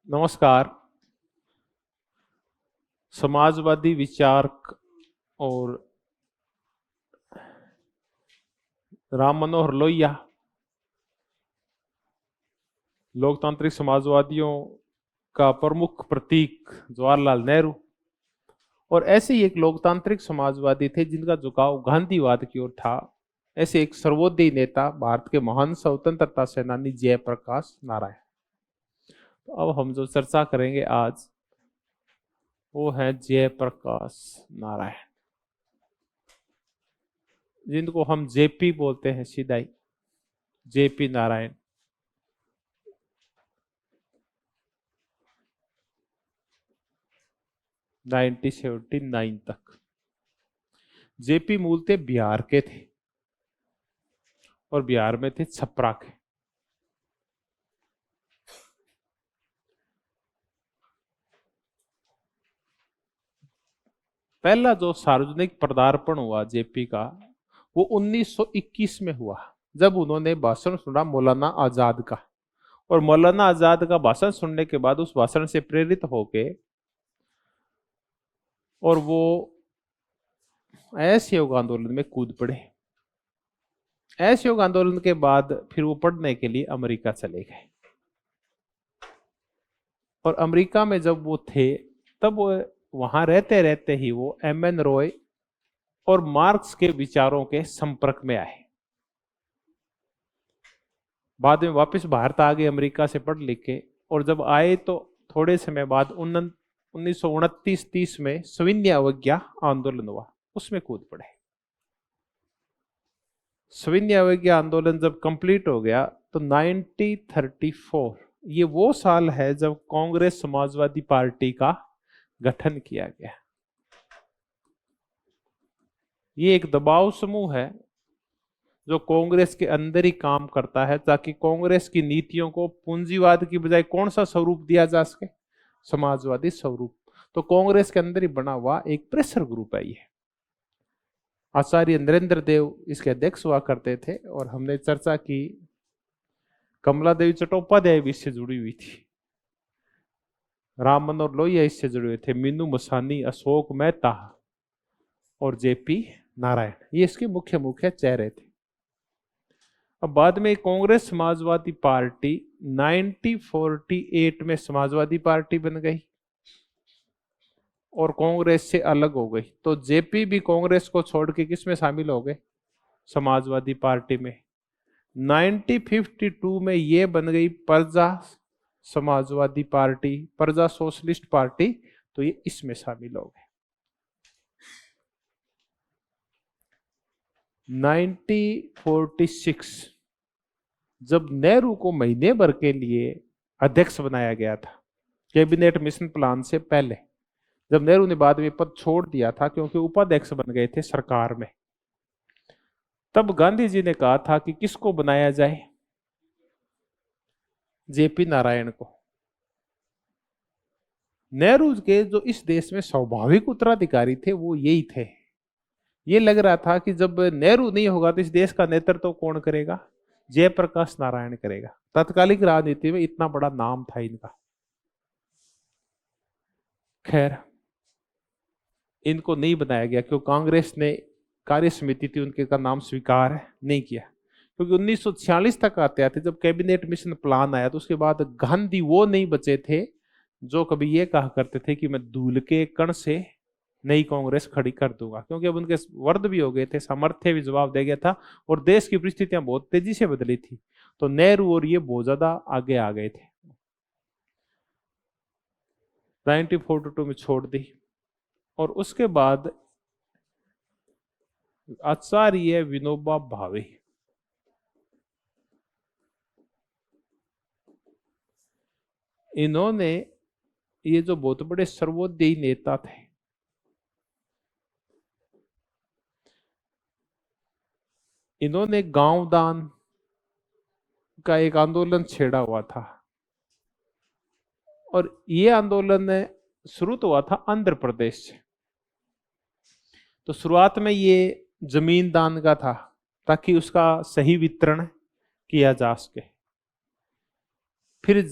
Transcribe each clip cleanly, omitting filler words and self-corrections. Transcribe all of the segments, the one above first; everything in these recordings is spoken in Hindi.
नमस्कार। समाजवादी विचार और राम मनोहर लोहिया लोकतांत्रिक समाजवादियों का प्रमुख प्रतीक जवाहरलाल नेहरू और ऐसे ही एक लोकतांत्रिक समाजवादी थे जिनका झुकाव गांधीवाद की ओर था। ऐसे एक सर्वोदयी नेता भारत के महान स्वतंत्रता सेनानी जयप्रकाश नारायण। तो अब हम जो चर्चा करेंगे आज वो है जयप्रकाश नारायण, जिनको हम जेपी बोलते हैं, सीधा ही जेपी नारायण। 1979 तक जेपी मूलतः बिहार के थे और बिहार में थे छपरा के। पहला जो सार्वजनिक पदार्पण हुआ जेपी का वो 1921 में हुआ, जब उन्होंने भाषण सुना मौलाना आजाद का। और मौलाना आजाद का भाषण सुनने के बाद उस भाषण से प्रेरित होके और वो असहयोग आंदोलन में कूद पड़े। असहयोग आंदोलन के बाद फिर वो पढ़ने के लिए अमेरिका चले गए और अमेरिका में जब वो थे तब वो वहां रहते रहते ही वो एम.एन. रॉय और मार्क्स के विचारों के संपर्क में आए। बाद में वापस भारत आ गए अमेरिका से पढ़ लिख के, और जब आए तो थोड़े समय बाद 1929-30 में सविनय अवज्ञा आंदोलन हुआ, उसमें कूद पड़े। सविनय अवज्ञा आंदोलन जब कंप्लीट हो गया तो 1934 ये वो साल है जब कांग्रेस समाजवादी पार्टी का गठन किया गया। ये एक दबाव समूह है जो कांग्रेस के अंदर ही काम करता है ताकि कांग्रेस की नीतियों को पूंजीवाद की बजाय कौन सा स्वरूप दिया जा सके, समाजवादी स्वरूप। तो कांग्रेस के अंदर ही बना हुआ एक प्रेशर ग्रुप है ये। आचार्य नरेंद्र देव इसके अध्यक्ष हुआ करते थे और हमने चर्चा की कमला देवी चट्टोपाध्याय भी इससे जुड़ी हुई थी, राम मनोहर लोहिया इससे जुड़े हुए थे, मीनू मसानी, अशोक मेहता और जेपी नारायण, ये इसके मुख्य मुख्य चेहरे थे। अब बाद में कांग्रेस समाजवादी पार्टी 1948 में समाजवादी पार्टी बन गई और कांग्रेस से अलग हो गई। तो जेपी भी कांग्रेस को छोड़ के किस में शामिल हो गए, समाजवादी पार्टी में। 1952 में ये बन गई प्रजा समाजवादी पार्टी, प्रजा सोशलिस्ट पार्टी, तो ये इसमें शामिल हो गए। 1946 जब नेहरू को महीने भर के लिए अध्यक्ष बनाया गया था, कैबिनेट मिशन प्लान से पहले, जब नेहरू ने बाद में पद छोड़ दिया था क्योंकि उपाध्यक्ष बन गए थे सरकार में, तब गांधी जी ने कहा था कि किसको बनाया जाए, जेपी नारायण को। नेहरू के जो इस देश में स्वाभाविक उत्तराधिकारी थे वो यही थे। ये लग रहा था कि जब नेहरू नहीं होगा तो इस देश का नेतृत्व कौन करेगा, जयप्रकाश नारायण करेगा। तत्कालिक राजनीति में इतना बड़ा नाम था इनका। खैर इनको नहीं बनाया गया क्योंकि कांग्रेस ने कार्य समिति थी उनके का नाम स्वीकार नहीं किया, क्योंकि 1946 तक आते आते जब कैबिनेट मिशन प्लान आया तो उसके बाद गांधी वो नहीं बचे थे जो कभी ये कहा करते थे कि मैं धूल के कण से नई कांग्रेस खड़ी कर दूंगा, क्योंकि अब उनके वर्द भी हो गए थे, सामर्थ्य भी जवाब दे गया था और देश की परिस्थितियां बहुत तेजी से बदली थी। तो नेहरू और ये बहुत ज्यादा आगे आ गए थे। 1942 में छोड़ दी और उसके बाद आचार्य विनोबा भावे, इन्होंने ये जो बहुत बड़े सर्वोदयी नेता थे, इन्होंने गांव दान का एक आंदोलन छेड़ा हुआ था और ये आंदोलन शुरू तो हुआ था आंध्र प्रदेश से। तो शुरुआत में ये जमीन दान का था ताकि उसका सही वितरण किया जा सके। फिर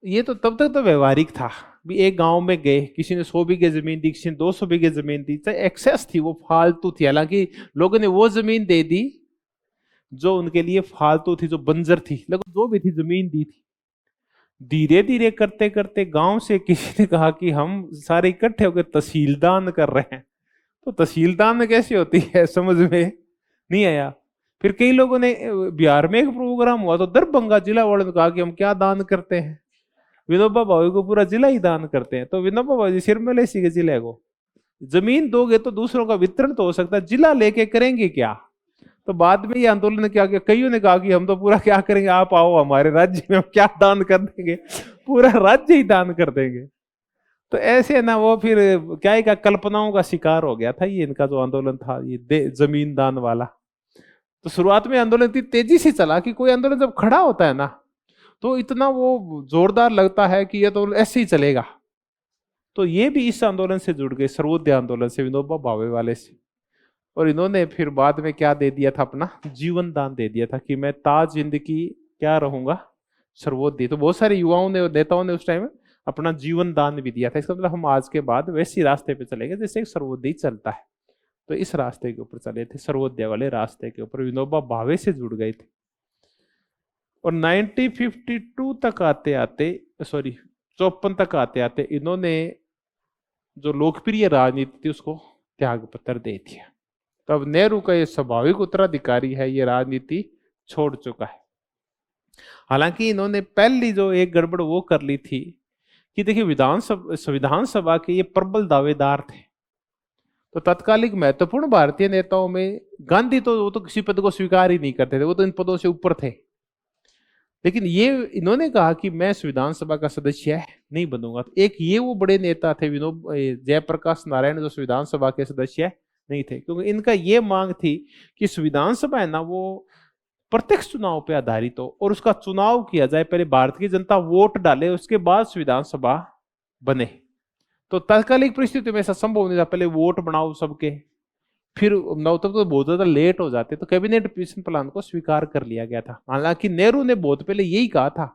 ये तो तब तक तो व्यवहारिक था भी, एक गांव में गए, किसी ने 100 बीघे जमीन दी, किसी ने 200 बीघे जमीन दी, चाहे एक्सेस थी, वो फालतू थी। हालांकि लोगों ने वो जमीन दे दी जो उनके लिए फालतू थी, जो बंजर थी, लेकिन जो भी थी जमीन दी थी। धीरे धीरे करते करते गांव से किसी ने कहा कि हम सारे इकट्ठे होकर तहसीलदान कर रहे हैं। तो तहसीलदान कैसे होती है समझ में नहीं आया। फिर कई लोगों ने, बिहार में एक प्रोग्राम हुआ तो दरभंगा जिला वालों ने कहा कि हम क्या दान करते हैं, विनोबा भावे को पूरा जिला ही दान करते हैं। तो विनोबा भावे सिर में ले सीखे जिले को, जमीन दोगे तो दूसरों का वितरण तो हो सकता है, जिला लेके करेंगे क्या। तो बाद में ये आंदोलन ने क्या किया, कईयों ने कहा कि हम तो पूरा क्या करेंगे, आप आओ हमारे राज्य में, हम क्या दान कर देंगे, पूरा राज्य ही दान कर देंगे। तो ऐसे ना वो फिर क्या है का कल्पनाओं का शिकार हो गया था ये इनका जो आंदोलन था, ये जमीन दान वाला। तो शुरुआत में आंदोलन इतनी तेजी से चला कि कोई आंदोलन जब खड़ा होता है ना तो इतना वो जोरदार लगता है कि ये तो ऐसे ही चलेगा। तो ये भी इस आंदोलन से जुड़ गए, सर्वोदय आंदोलन से, विनोबा भावे वाले से। और इन्होंने फिर बाद में क्या दे दिया था, अपना जीवन दान दे दिया था कि मैं ताज जिंदगी क्या रहूंगा, सर्वोदय। तो बहुत सारे युवाओं ने और नेताओं ने उस टाइम अपना जीवन दान भी दिया था। इसका मतलब हम आज के बाद वैसे रास्ते पे चलेंगे जैसे एक सर्वोदय चलता है। तो इस रास्ते के ऊपर चले थे, सर्वोदय वाले रास्ते के ऊपर विनोबा भावे से जुड़ गए थे। और 1952 तक आते आते, सॉरी 54 तक आते आते इन्होंने जो लोकप्रिय राजनीति थी उसको त्याग पत्र दे दिया। तो अब नेहरू का ये स्वाभाविक उत्तराधिकारी है, ये राजनीति छोड़ चुका है। हालांकि इन्होंने पहली जो एक गड़बड़ वो कर ली थी कि देखिए संविधान सभा के ये प्रबल दावेदार थे। तो तत्कालिक महत्वपूर्ण भारतीय नेताओं में गांधी तो वो तो किसी पद को स्वीकार ही नहीं करते थे, वो तो इन पदों से ऊपर थे। लेकिन ये इन्होंने कहा कि मैं संविधान सभा का सदस्य नहीं बनूंगा। तो एक ये वो बड़े नेता थे जयप्रकाश नारायण, जो संविधान सभा के सदस्य नहीं थे, क्योंकि इनका ये मांग थी कि संविधान सभा है ना वो प्रत्यक्ष चुनाव पे आधारित हो और उसका चुनाव किया जाए, पहले भारत की जनता वोट डाले उसके बाद संविधान सभा बने। तो तात्कालिक परिस्थिति में ऐसा संभव नहीं था, पहले वोट बनाओ सबके, फिर नौ तक तो बहुत ज्यादा लेट हो जाते। तो कैबिनेट मिशन प्लान को स्वीकार कर लिया गया था। हालांकि नेहरू ने बहुत पहले यही कहा था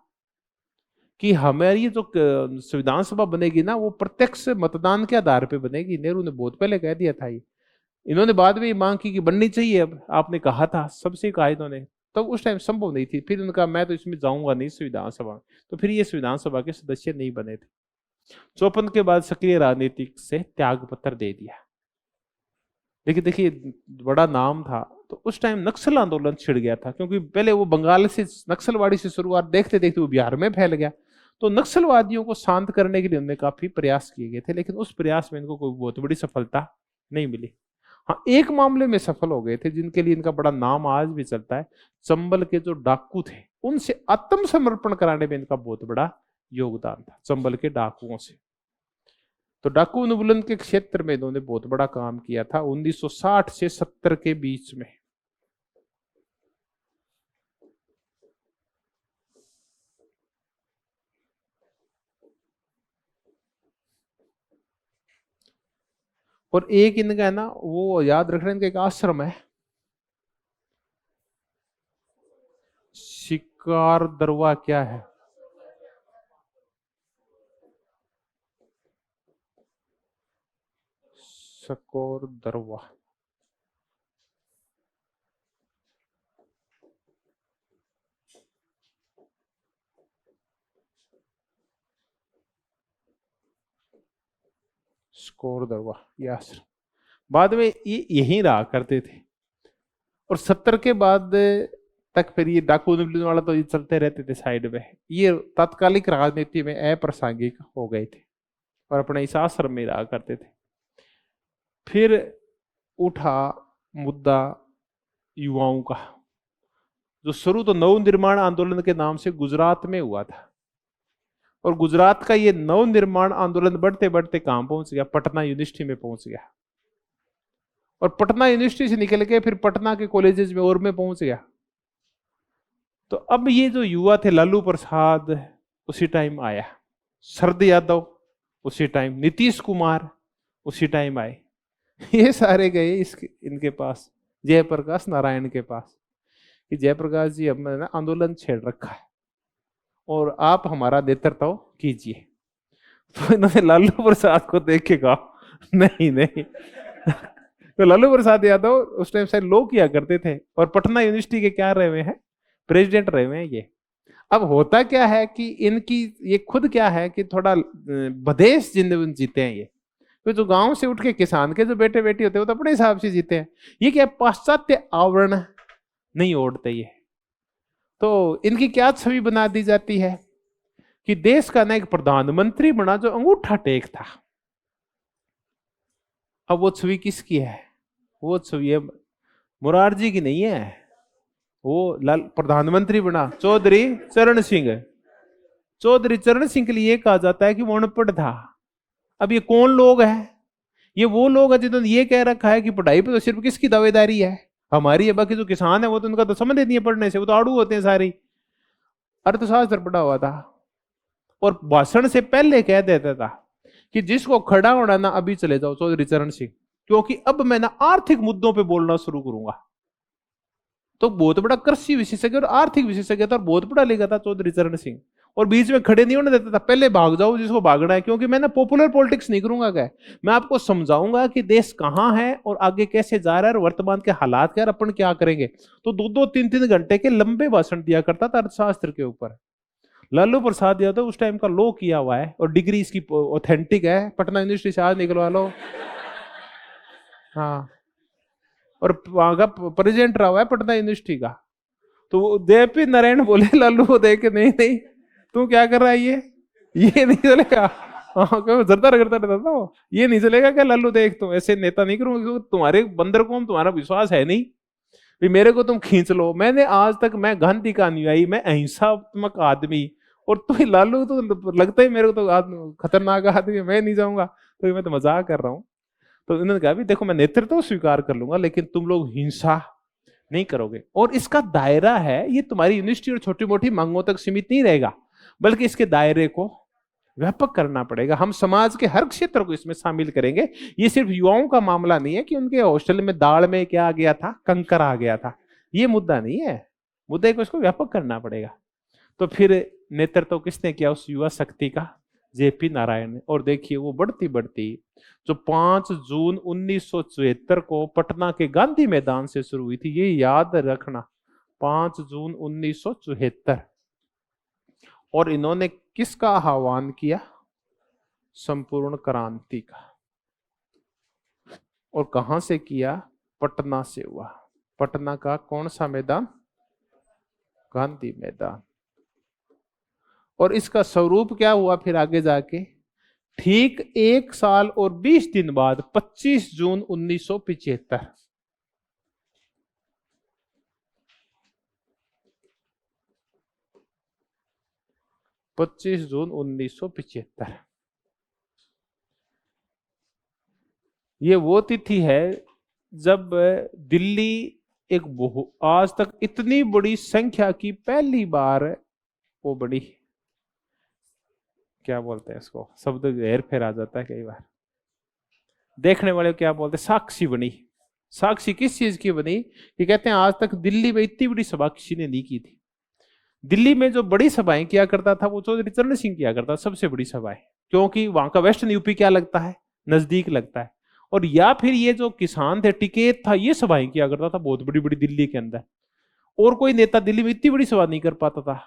कि हमारी जो संविधान सभा बनेगी ना वो प्रत्यक्ष मतदान के आधार पर बनेगी। नेहरू ने बहुत पहले कह दिया था ये। इन्होंने बाद में मांग की कि बननी चाहिए, अब आपने कहा था, सबसे कहा इन्होंने, तो उस टाइम संभव नहीं थी। फिर उनका मैं तो इसमें जाऊंगा नहीं संविधान सभा, तो फिर ये संविधान सभा के सदस्य नहीं बने थे। 54 के बाद सक्रिय राजनीति से त्याग पत्र दे दिया। लेकिन देखिए बड़ा नाम था। तो उस टाइम नक्सल आंदोलन छिड़ गया था, क्योंकि पहले वो बंगाल से नक्सलवाड़ी से शुरुआत, देखते देखते वो बिहार में फैल गया। तो नक्सलवादियों को शांत करने के लिए उन्होंने काफी प्रयास किए गए थे, लेकिन उस प्रयास में इनको कोई बहुत बड़ी सफलता नहीं मिली। हाँ, एक मामले में सफल हो गए थे जिनके लिए इनका बड़ा नाम आज भी चलता है। चंबल के जो डाकू थे उनसे आत्मसमर्पण कराने में इनका बहुत बड़ा योगदान था, चंबल के डाकुओं से। तो डाकू उन्मूलन के क्षेत्र में इन्होंने बहुत बड़ा काम किया था 1960 से 70 के बीच में। और एक इनका है ना, वो याद रख रहे हैं, इनका एक आश्रम है शिकार दरवा, क्या है, शकोर दरवा। स्कोर दरवा ये आश्रम, बाद में ये यहीं रहा करते थे। और 70 के बाद तक फिर ये डाकू उन्मूलन वाला तो ये चलते रहते थे साइड में। ये तात्कालिक राजनीति में अप्रासंगिक हो गए थे और अपने इस आश्रम में रहा करते थे। फिर उठा मुद्दा युवाओं का, जो शुरू तो नव निर्माण आंदोलन के नाम से गुजरात में हुआ था। और गुजरात का ये नव निर्माण आंदोलन बढ़ते बढ़ते कहां पहुंच गया, पटना यूनिवर्सिटी में पहुंच गया। और पटना यूनिवर्सिटी से निकल के फिर पटना के कॉलेजेस में और में पहुंच गया। तो अब ये जो युवा थे, लालू प्रसाद उसी टाइम आया, शरद यादव उसी टाइम, नीतीश कुमार उसी टाइम आए। ये सारे गए इनके पास, जयप्रकाश नारायण के पास, कि जयप्रकाश जी हमने ना आंदोलन छेड़ रखा है और आप हमारा नेतृत्व कीजिए। तो इन्होंने लालू प्रसाद को देख के कहा नहीं नहीं। तो लालू प्रसाद यादव उस टाइम शायद लो किया करते थे और पटना यूनिवर्सिटी के क्या रहे हुए हैं, प्रेसिडेंट रहे हुए हैं ये। अब होता क्या है कि इनकी ये खुद क्या है कि थोड़ा बदेश जिंदगी जीते हैं ये। तो जो गांव से उठ के किसान के जो बेटे बेटी होते हैं वो तो अपने हिसाब से जीते हैं, ये क्या पाश्चात्य आवरण नहीं ओढ़ते ये। तो इनकी क्या छवि बना दी जाती है कि देश का ना एक प्रधानमंत्री बना जो अंगूठा टेक था। अब वो छवि किसकी है? वो छवि है मुरारजी की नहीं है, वो प्रधानमंत्री बना चौधरी चरण सिंह। चौधरी चरण सिंह के लिए कहा जाता है कि वो अनपढ़ था। अब ये कौन लोग हैं? ये वो लोग हैं जिन्होंने ये कह रखा है कि पढ़ाई पे तो सिर्फ किसकी दावेदारी है, हमारी है, बाकी जो किसान है वो तो उनका तो समझ नहीं है पढ़ने से, वो तो आड़ू होते हैं सारी। अर्थशास्त्र पढ़ा हुआ था और भाषण से पहले कह देता था कि जिसको खड़ा होना ना अभी चले जाओ चौधरी चरण सिंह, क्योंकि अब मैं ना आर्थिक मुद्दों पे बोलना शुरू करूंगा। तो बहुत बड़ा कृषि विशेषज्ञ और आर्थिक विशेषज्ञ था और बहुत बड़ा लिखा था चौधरी चरण सिंह। और बीच में खड़े नहीं होने देता था, पहले भाग जाओ जिसको भागना है, क्योंकि मैं ना पॉपुलर पॉलिटिक्स नहीं करूंगा। क्या मैं आपको समझाऊंगा कि देश कहां है और आगे कैसे जा रहा है और वर्तमान के हालात क्या, अपन क्या करेंगे। तो 2-2, 3-3 घंटे के लंबे भाषण दिया करता था अर्थशास्त्र के ऊपर। लालू प्रसाद यादव उस टाइम का लो किया हुआ है और डिग्री इसकी ऑथेंटिक है, पटना यूनिवर्सिटी से आज निकलवा लो। हाँ, और वहां का प्रेसिडेंट रहा हुआ है पटना यूनिवर्सिटी का। तो देवपी नारायण बोले लालू को देख के, नहीं नहीं तू क्या कर रहा है, ये नहीं चलेगा। हाँ, जरता रगड़ता रहता था वो, ये नहीं चलेगा क्या लालू, देख तुम ऐसे नेता नहीं करूंगा, क्योंकि तुम्हारे बंदर को तुम्हारा विश्वास है नहीं, भी मेरे को तुम खींच लो। मैंने आज तक, मैं गांधी का अनुयायी, मैं अहिंसात्मक आदमी, और तू लालू तो लगता ही मेरे को तो खतरनाक आदमी, मैं नहीं जाऊंगा। तो मैं तो मजाक कर रहा हूँ। तो इन्होंने कहा भी देखो मैं नेतृत्व स्वीकार कर लूंगा लेकिन तुम लोग हिंसा नहीं करोगे। और इसका दायरा है, ये तुम्हारी यूनिवर्सिटी और छोटी मोटी मांगों तक सीमित नहीं रहेगा, बल्कि इसके दायरे को व्यापक करना पड़ेगा। हम समाज के हर क्षेत्र को इसमें शामिल करेंगे। ये सिर्फ युवाओं का मामला नहीं है कि उनके हॉस्टल में दाल में क्या आ गया था, कंकर आ गया था, ये मुद्दा नहीं है। मुद्दे को इसको व्यापक करना पड़ेगा। तो फिर नेतृत्व किसने किया उस युवा शक्ति का? जेपी नारायण ने। और देखिए वो बढ़ती बढ़ती जो 5 जून 1974 को पटना के गांधी मैदान से शुरू हुई थी, ये याद रखना, 5 जून 1974। और इन्होंने किसका आह्वान किया? संपूर्ण क्रांति का। और कहां से किया? पटना से हुआ। पटना का कौन सा मैदान? गांधी मैदान। और इसका स्वरूप क्या हुआ फिर आगे जाके? ठीक 1 साल और 20 दिन बाद 25 जून 1975, 25 जून 1975 ये वो तिथि है जब दिल्ली एक आज तक इतनी बड़ी संख्या की पहली बार वो बड़ी, क्या बोलते हैं इसको, शब्द हेर फेर आ जाता है कई बार, देखने वाले क्या बोलते हैं, साक्षी बनी। साक्षी किस चीज की बनी? कि कहते हैं आज तक दिल्ली में इतनी बड़ी सभा किसी ने नहीं की थी। दिल्ली में जो बड़ी सभाएं किया करता था वो चौधरी चरण सिंह किया करता था, सबसे बड़ी सभाएं, क्योंकि वहां का वेस्टर्न यूपी क्या लगता है, नजदीक लगता है। और या फिर ये जो किसान थे, टिकैत था, ये सभाएं किया करता था बहुत बड़ी बड़ी दिल्ली के अंदर। और कोई नेता दिल्ली में इतनी बड़ी सभा नहीं कर पाता था।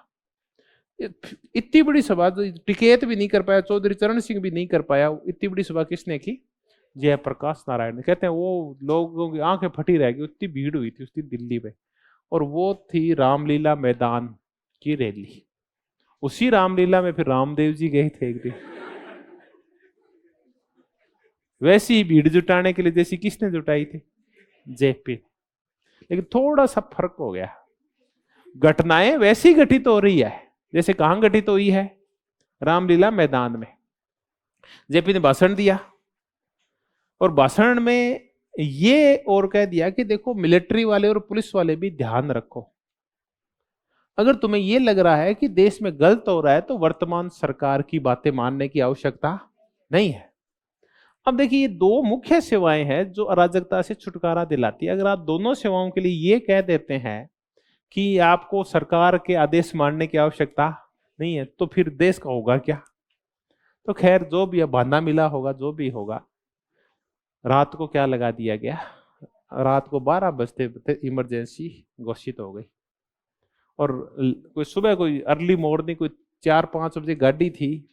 इतनी बड़ी सभा टिकैत भी नहीं कर पाया, चौधरी चरण सिंह भी नहीं कर पाया। इतनी बड़ी सभा किसने की? जयप्रकाश नारायण ने। कहते हैं वो लोगों की आंखें फटी रह गई, इतनी भीड़ हुई थी उस दिन दिल्ली में। और वो थी रामलीला मैदान की रैली। उसी रामलीला में फिर रामदेव जी गए थे एक दिन, वैसी ही भीड़ जुटाने के लिए जैसी किसने जुटाई थी? जेपी। लेकिन थोड़ा सा फर्क हो गया, घटनाएं वैसी घटित हो रही है जैसे कहां घटित हुई है? रामलीला मैदान में। जेपी ने भाषण दिया और भाषण में ये और कह दिया कि देखो मिलिट्री वाले और पुलिस वाले भी ध्यान रखो, अगर तुम्हें यह लग रहा है कि देश में गलत हो रहा है तो वर्तमान सरकार की बातें मानने की आवश्यकता नहीं है। अब देखिए ये 2 मुख्य सेवाएं हैं जो अराजकता से छुटकारा दिलाती है। अगर आप दोनों सेवाओं के लिए ये कह देते हैं कि आपको सरकार के आदेश मानने की आवश्यकता नहीं है तो फिर देश का होगा क्या। तो खैर जो भी बहाना मिला होगा, जो भी होगा, रात को क्या लगा दिया गया, रात को 12 बजते बजते इमरजेंसी घोषित हो गई। और कोई सुबह कोई अर्ली मॉर्निंग कोई 4-5 बजे गाड़ी थी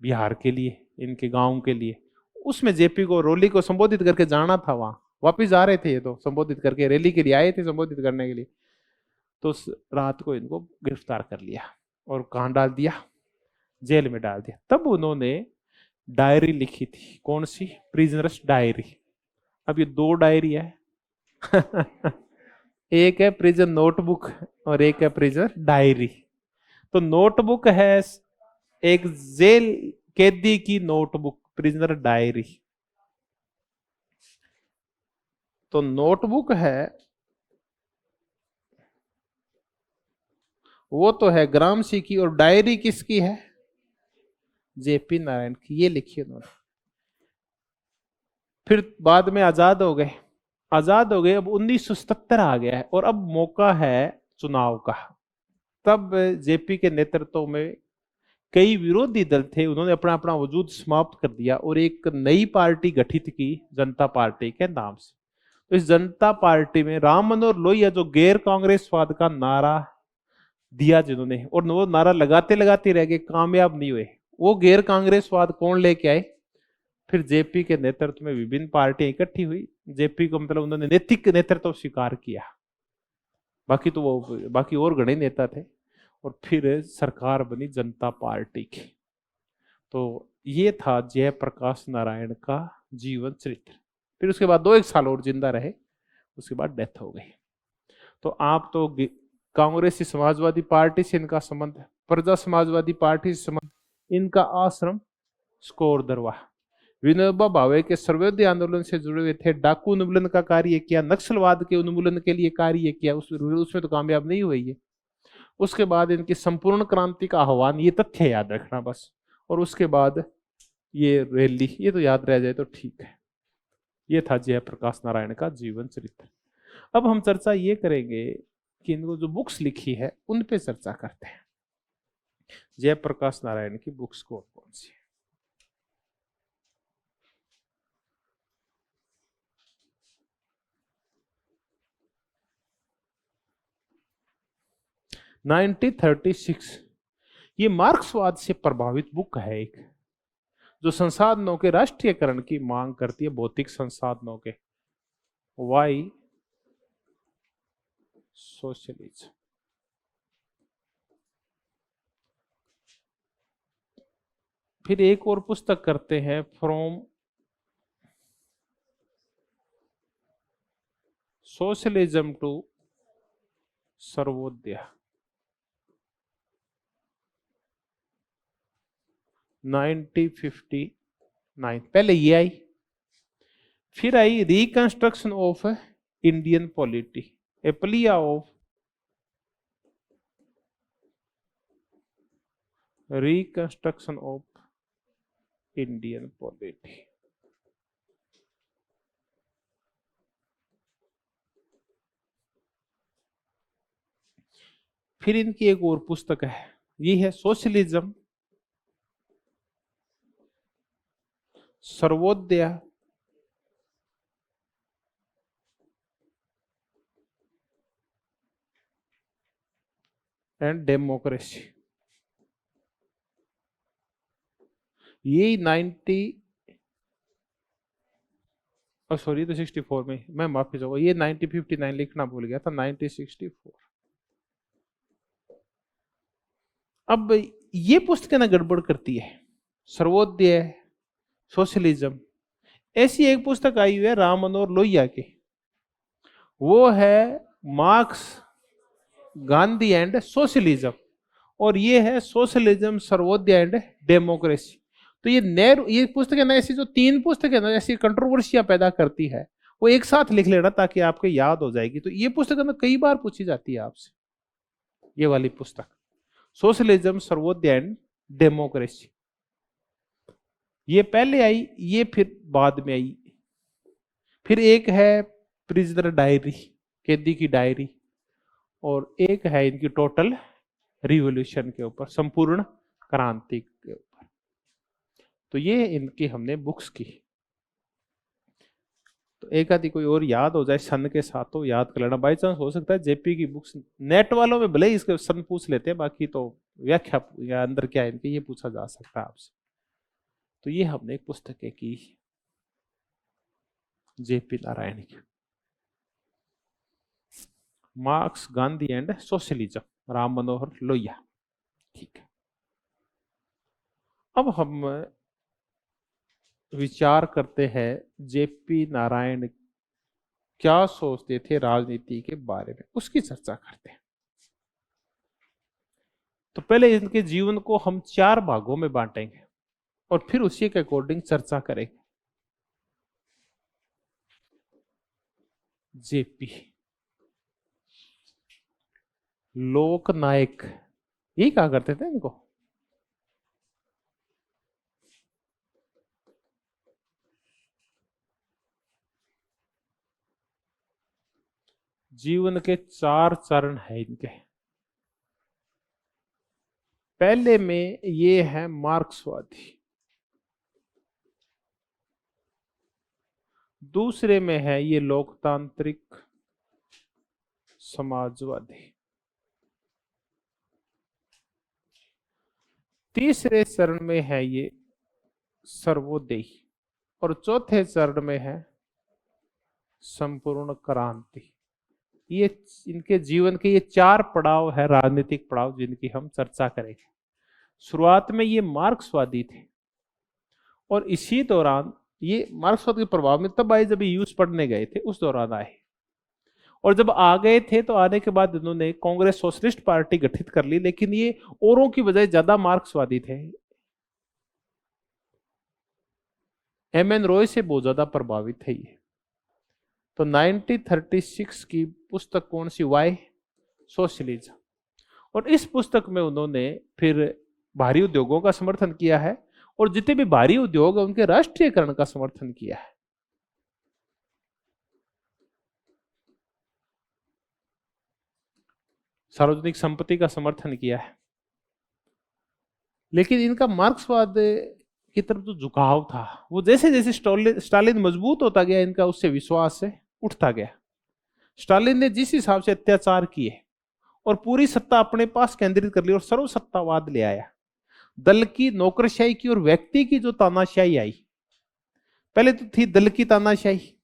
बिहार के लिए, इनके गांव के लिए, उसमें जेपी को रैली को संबोधित करके जाना था। वहां वापिस जा रहे थे ये, तो संबोधित करके रैली के लिए आए थे, संबोधित करने के लिए। तो रात को इनको गिरफ्तार कर लिया और कहाँ डाल दिया, जेल में डाल दिया। तब उन्होंने डायरी लिखी थी, कौन सी, प्रिजनर्स डायरी। अब ये 2 डायरी है एक है प्रिजन नोटबुक और एक है प्रिजन डायरी। तो नोटबुक है एक जेल कैदी की नोटबुक, प्रिजनर डायरी। तो नोटबुक है वो तो है ग्रामसी की, और डायरी किसकी है, जेपी नारायण की। ये लिखी उन्होंने। फिर बाद में आजाद हो गए, आजाद हो गए। अब 1977 आ गया है और अब मौका है चुनाव का। तब जेपी के नेतृत्व में कई विरोधी दल थे, उन्होंने अपना अपना वजूद समाप्त कर दिया और एक नई पार्टी गठित की, जनता पार्टी के नाम से। तो इस जनता पार्टी में राम मनोहर लोहिया, जो गैर कांग्रेसवाद का नारा दिया जिन्होंने, और वो नारा लगाते लगाते रह गए, कामयाब नहीं हुए। वो गैर कांग्रेसवाद कौन लेके आए, फिर जेपी के नेतृत्व में विभिन्न पार्टियां इकट्ठी हुई। जेपी को मतलब उन्होंने नैतिक नेतृत्व स्वीकार किया, बाकी तो वो बाकी और गणे नेता थे। और फिर सरकार बनी जनता पार्टी की। तो ये था जयप्रकाश नारायण का जीवन चरित्र। फिर उसके बाद 2-1 साल और जिंदा रहे, उसके बाद डेथ हो गई। तो आप तो कांग्रेसी समाजवादी पार्टी से इनका संबंध, प्रजा समाजवादी पार्टी से संबंध, इनका आश्रम स्कोर दरवाह। विनोबा भावे के सर्वोदय आंदोलन से जुड़े हुए थे, डाकू उन्मूलन का कार्य किया, नक्सलवाद के उन्मूलन के लिए कार्य किया, उसमें तो कामयाब नहीं हुई है। उसके बाद इनकी संपूर्ण क्रांति का आह्वान, ये तथ्य याद रखना बस। और उसके बाद ये रैली, ये तो याद रह जाए तो ठीक है। ये था जयप्रकाश नारायण का जीवन चरित्र। अब हम चर्चा ये करेंगे कि इनको जो बुक्स लिखी है उन पे चर्चा करते हैं। जयप्रकाश नारायण की बुक्स कौन कौन सी है। नाइनटीन 1936 ये मार्क्सवाद से प्रभावित बुक है एक, जो संसाधनों के राष्ट्रीयकरण की मांग करती है, भौतिक संसाधनों के। Why socialism. फिर एक और पुस्तक करते हैं, फ्रॉम सोशलिज्म टू सर्वोदय, 1959। पहले ये आई, फिर आई reconstruction of Indian polity, a plea of reconstruction of Indian polity. फिर इनकी एक और पुस्तक है, ये है सोशलिज्म सर्वोदय एंड डेमोक्रेसी। ये 64 में, मैं माफी चाहूंगा, ये 1959 लिखना भूल गया था, 1964। अब ये पुस्तक ना गड़बड़ करती है। सर्वोदय, सोशलिज्म, ऐसी एक पुस्तक आई हुई है राम मनोहर लोहिया की, वो है मार्क्स, गांधी एंड सोशलिज्म, और ये है सोशलिज्म, सर्वोदय एंड डेमोक्रेसी। तो ये नेहरू, ये पुस्तक है ना, ऐसी जो 3 पुस्तक है ना, ऐसी कंट्रोवर्सियां पैदा करती है, वो एक साथ लिख लेना ताकि आपको याद हो जाएगी। तो ये पुस्तक है ना, कई बार पूछी जाती है आपसे, ये वाली पुस्तक, सोशलिज्म, सर्वोदय एंड डेमोक्रेसी। ये पहले आई, ये फिर बाद में आई। फिर एक है प्रिजनर डायरी, कैदी की डायरी, और एक है इनकी टोटल रिवॉल्यूशन के ऊपर, संपूर्ण क्रांति के ऊपर। तो ये इनकी हमने बुक्स की। तो एक आदि कोई और याद हो जाए सन के साथ तो याद कर लेना, बाई चांस हो सकता है जेपी की बुक्स नेट वालों में भले ही इसके सन पूछ लेते हैं, बाकी तो व्याख्या या अंदर क्या है इनके ये पूछा जा सकता है आपसे। तो ये हमने एक पुस्तकें की जेपी नारायण की, Marx, Gandhi and socialism, Ram Manohar Lohia. ठीक है, अब हम विचार करते हैं जेपी नारायण क्या सोचते थे राजनीति के बारे में, उसकी चर्चा करते हैं। तो पहले इनके जीवन को हम 4 भागों में बांटेंगे और फिर उसी के अकॉर्डिंग चर्चा करेंगे। जेपी लोकनायक, यही कहा करते थे इनको। जीवन के 4 चरण है इनके। पहले में ये है मार्क्सवादी, दूसरे में है ये लोकतांत्रिक समाजवादी, तीसरे चरण में है ये सर्वोदयी, और चौथे चरण में है संपूर्ण क्रांति। ये इनके जीवन के ये 4 पड़ाव है, राजनीतिक पड़ाव, जिनकी हम चर्चा करेंगे। शुरुआत में ये मार्क्सवादी थे और इसी दौरान ये मार्क्सवाद के प्रभाव में तब आए जब ये यूएस पढ़ने गए थे, उस दौरान आए। और जब आ गए थे तो आने के बाद इन्होंने कांग्रेस सोशलिस्ट पार्टी गठित कर ली, लेकिन ये औरों की बजाय ज्यादा मार्क्सवादी थे। एम.एन. रॉय से बहुत ज्यादा प्रभावित थे ये। तो 1936 की पुस्तक कौन सी, वाई सोशलिज्म, और इस पुस्तक में उन्होंने फिर भारी उद्योगों का समर्थन किया है और जितने भी भारी उद्योग है उनके राष्ट्रीयकरण का समर्थन किया है। सार्वजनिक संपत्ति का समर्थन किया है। लेकिन इनका मार्क्सवाद की तरफ जो झुकाव था, वो जैसे जैसे स्टालिन मजबूत होता गया, इनका उससे विश्वास से उठता गया। स्टालिन ने जिस हिसाब से अत्याचार किए और पूरी सत्ता अपने पास केंद्रित कर ली और सर्वसत्तावाद ले आया, दल की नौकरशाही की और व्यक्ति की जो तानाशाही आई, पहले तो थी दल की तानाशाही,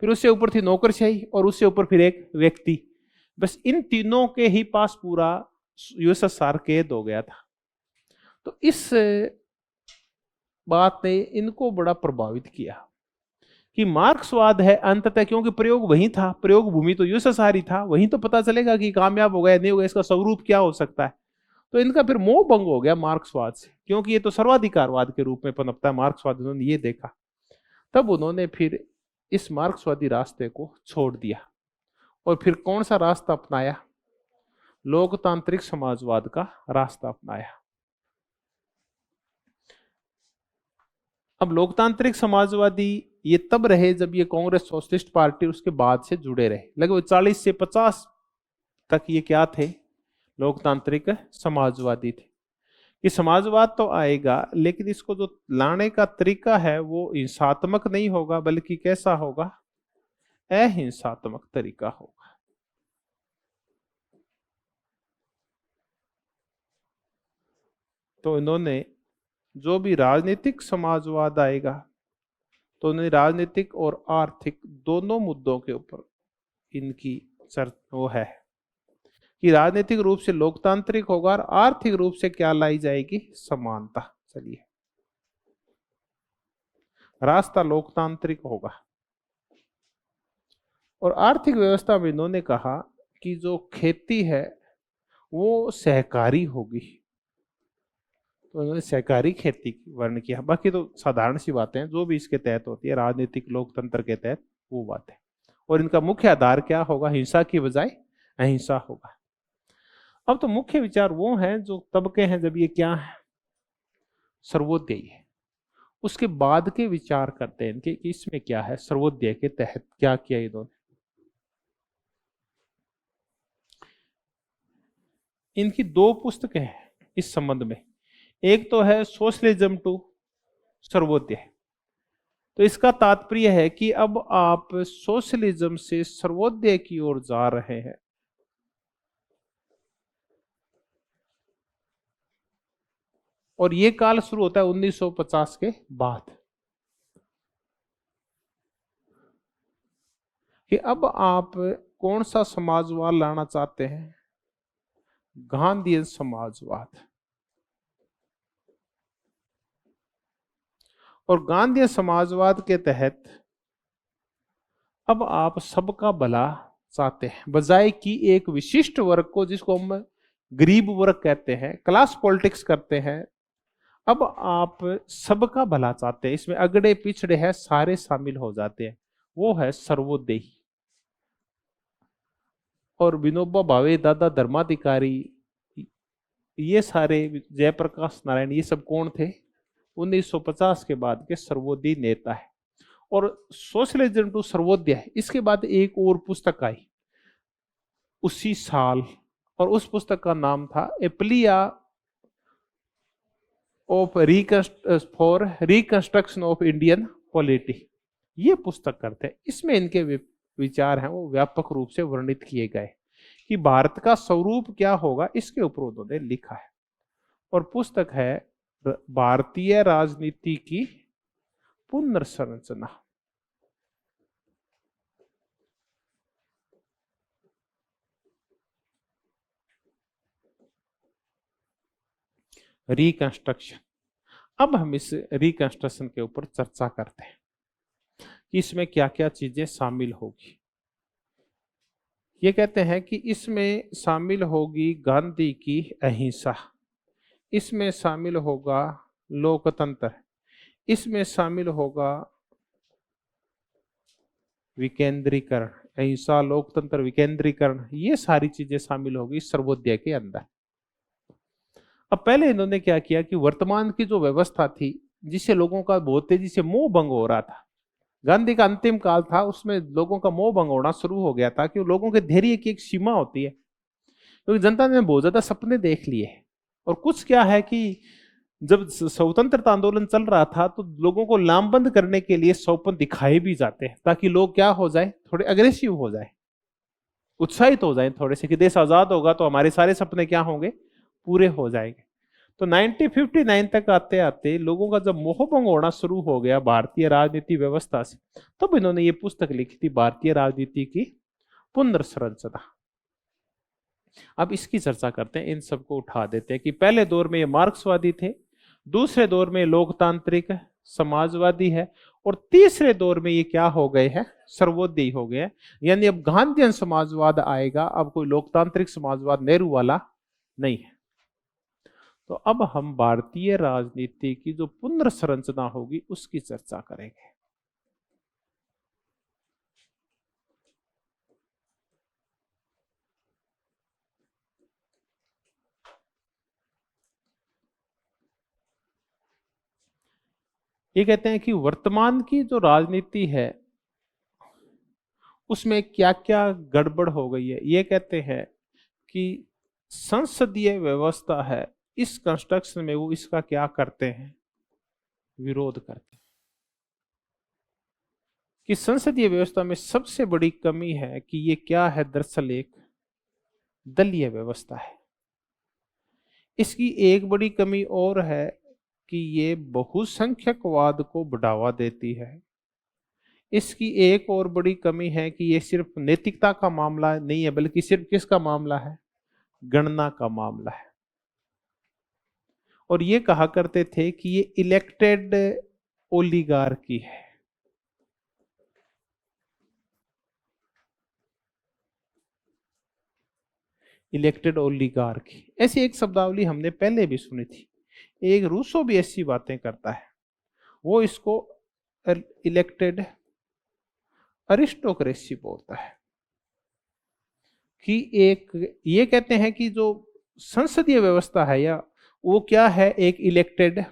फिर उससे ऊपर थी नौकरशाही और उससे ऊपर फिर एक व्यक्ति, बस इन तीनों के ही पास पूरा यूएसएसआर कैद हो गया था। तो इस बात ने इनको बड़ा प्रभावित किया कि मार्क्सवाद है अंततः, क्योंकि प्रयोग वही था, प्रयोग भूमि तो यूएसएसआर ही था, वहीं तो पता चलेगा कि कामयाब हो गया नहीं हो गया, इसका स्वरूप क्या हो सकता है। तो इनका फिर मोह भंग हो गया मार्क्सवाद से, क्योंकि ये तो सर्वाधिकारवाद के रूप में पनपता है मार्क्सवाद, उन्होंने ये देखा। तब उन्होंने फिर इस मार्क्सवादी रास्ते को छोड़ दिया और फिर कौन सा रास्ता अपनाया, लोकतांत्रिक समाजवाद का रास्ता अपनाया। अब लोकतांत्रिक समाजवादी ये तब रहे जब ये कांग्रेस सोशलिस्ट पार्टी उसके बाद से जुड़े रहे, लगभग 40 से 50 तक ये क्या थे, लोकतांत्रिक समाजवादी थे। कि समाजवाद तो आएगा लेकिन इसको जो लाने का तरीका है वो हिंसात्मक नहीं होगा, बल्कि कैसा होगा, अहिंसात्मक तरीका होगा। तो इन्होंने जो भी राजनीतिक समाजवाद आएगा तो उन्हें राजनीतिक और आर्थिक दोनों मुद्दों के ऊपर इनकी चर्चा वो है कि राजनीतिक रूप से लोकतांत्रिक होगा और आर्थिक रूप से क्या लाई जाएगी, समानता। चलिए, रास्ता लोकतांत्रिक होगा। और आर्थिक व्यवस्था में इन्होंने कहा कि जो खेती है वो सहकारी होगी, तो उन्होंने सहकारी खेती की वर्ण किया। बाकी तो साधारण सी बातें हैं जो भी इसके तहत होती है राजनीतिक लोकतंत्र के तहत, वो बात है। और इनका मुख्य आधार क्या होगा, हिंसा की बजाय अहिंसा होगा। अब तो मुख्य विचार वो हैं जो तबके हैं जब ये क्या है, सर्वोदयी है। उसके बाद के विचार करते हैं इनके कि इसमें क्या है, सर्वोदय के तहत क्या किया इन्होंने। इनकी दो पुस्तकें हैं इस संबंध में। एक तो है सोशलिज्म टू सर्वोदय। तो इसका तात्पर्य है कि अब आप सोशलिज्म से सर्वोदय की ओर जा रहे हैं। और यह काल शुरू होता है 1950 के बाद, कि अब आप कौन सा समाजवाद लाना चाहते हैं? गांधीयन समाजवाद। और गांधीयन समाजवाद के तहत अब आप सबका भला चाहते हैं, बजाय कि एक विशिष्ट वर्ग को, जिसको हम गरीब वर्ग कहते हैं, क्लास पॉलिटिक्स करते हैं, अब आप सबका भला चाहते हैं। इसमें अगड़े पिछड़े हैं सारे शामिल हो जाते हैं, वो है सर्वोदय। और विनोबा भावे, दादा धर्माधिकारी, ये सारे, जयप्रकाश नारायण, ये सब कौन थे? 1950 के बाद के सर्वोदय नेता है। और सोशलिज्म टू सर्वोदय, इसके बाद एक और पुस्तक आई उसी साल, और उस पुस्तक का नाम था a plea of for reconstruction of Indian polity. ये पुस्तक करते हैं, इसमें इनके विचार हैं वो व्यापक रूप से वर्णित किए गए कि भारत का स्वरूप क्या होगा, इसके ऊपर उन्होंने लिखा है। और पुस्तक है भारतीय राजनीति की पुनर्संरचना। रिकंस्ट्रक्शन। अब हम इस रिकंस्ट्रक्शन के ऊपर चर्चा करते हैं कि इसमें क्या क्या चीजें शामिल होगी। ये कहते हैं कि इसमें शामिल होगी गांधी की अहिंसा, इसमें शामिल होगा लोकतंत्र, इसमें शामिल होगा विकेंद्रीकरण, अहिंसा, लोकतंत्र, विकेंद्रीकरण, ये सारी चीजें शामिल होगी सर्वोदय के अंदर। अब पहले इन्होंने क्या किया कि वर्तमान की जो व्यवस्था थी, जिससे लोगों का बहुत तेजी से मोह भंग हो रहा था, गांधी का अंतिम काल था, उसमें लोगों का मोह भंग होना शुरू हो गया था, कि लोगों के धैर्य की एक सीमा होती है, क्योंकि जनता ने बहुत ज्यादा सपने देख लिए। और कुछ क्या है कि जब स्वतंत्रता आंदोलन चल रहा था तो लोगों को लामबंद करने के लिए सौपन दिखाए भी जाते हैं, ताकि लोग क्या हो जाए, थोड़े अग्रेसिव हो जाए, उत्साहित हो जाए थोड़े से, कि देश आजाद होगा तो हमारे सारे सपने क्या होंगे, पूरे हो जाएंगे। तो 1959 तक आते आते लोगों का जब मोहभंग होना शुरू हो गया भारतीय राजनीति व्यवस्था से, तब इन्होंने ये पुस्तक लिखी थी, भारतीय राजनीति की पुनर्संरचना। अब इसकी चर्चा करते हैं, इन सबको उठा देते हैं कि पहले दौर में ये मार्क्सवादी थे, दूसरे दौर में लोकतांत्रिक समाजवादी है, और तीसरे दौर में ये क्या हो गए हैं, सर्वोदयी हो गए। यानी अब गांधीयन समाजवाद आएगा, अब कोई लोकतांत्रिक समाजवाद नेहरू वाला नहीं है। तो अब हम भारतीय राजनीति की जो पुनर्संरचना होगी उसकी चर्चा करेंगे। ये कहते हैं कि वर्तमान की जो राजनीति है उसमें क्या क्या गड़बड़ हो गई है। ये कहते हैं कि संसदीय व्यवस्था है, इस कंस्ट्रक्शन में वो इसका क्या करते हैं, विरोध करते हैं। कि संसदीय व्यवस्था में सबसे बड़ी कमी है कि ये क्या है, दरअसल एक दलीय व्यवस्था है। इसकी एक बड़ी कमी और है कि ये बहुसंख्यकवाद को बढ़ावा देती है। इसकी एक और बड़ी कमी है कि ये सिर्फ नैतिकता का मामला नहीं है, बल्कि सिर्फ किसका मामला है, गणना का मामला है। और ये कहा करते थे कि ये इलेक्टेड ओलिगार्की है। इलेक्टेड ओलिगार्की, ऐसी एक शब्दावली हमने पहले भी सुनी थी। एक रूसो भी ऐसी बातें करता है, वो इसको इलेक्टेड अरिस्टोक्रेसी बोलता है। कि एक ये कहते हैं कि जो संसदीय व्यवस्था है या वो क्या है, एक इलेक्टेड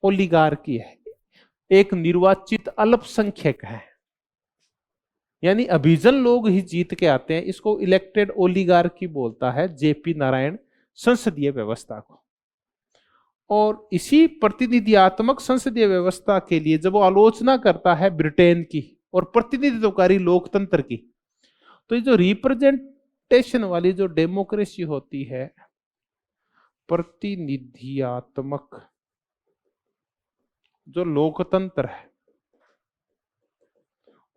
ओलिगार्की है, एक निर्वाचित अल्पसंख्यक है, यानी अभिजन लोग ही जीत के आते हैं। इसको इलेक्टेड ओलिगार्की बोलता है जेपी नारायण संसदीय व्यवस्था को। और इसी प्रतिनिधियात्मक संसदीय व्यवस्था के लिए जब वो आलोचना करता है ब्रिटेन की और प्रतिनिधित्वकारी लोकतंत्र की, तो ये जो रिप्रेजेंटेशन वाली जो डेमोक्रेसी होती है, प्रतिनिधियात्मक जो लोकतंत्र है,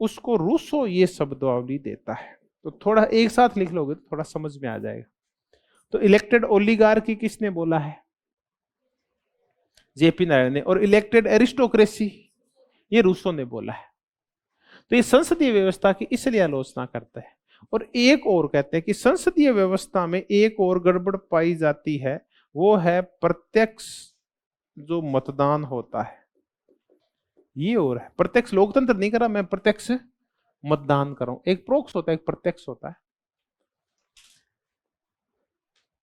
उसको रूसो ये शब्दावली देता है। तो थोड़ा एक साथ लिख लोगे तो थोड़ा समझ में आ जाएगा। तो इलेक्टेड ओलिगार्की किसने बोला है? जेपी नारायण ने। और इलेक्टेड एरिस्टोक्रेसी ये रूसो ने बोला है। तो ये संसदीय व्यवस्था की इसलिए आलोचना करता है। और एक और कहते हैं कि संसदीय व्यवस्था में एक और गड़बड़ पाई जाती है, वो है प्रत्यक्ष जो मतदान होता है। ये और है, प्रत्यक्ष लोकतंत्र नहीं करा, मैं प्रत्यक्ष मतदान कर रहा हूं। एक प्रोक्ष होता है, एक प्रत्यक्ष होता है।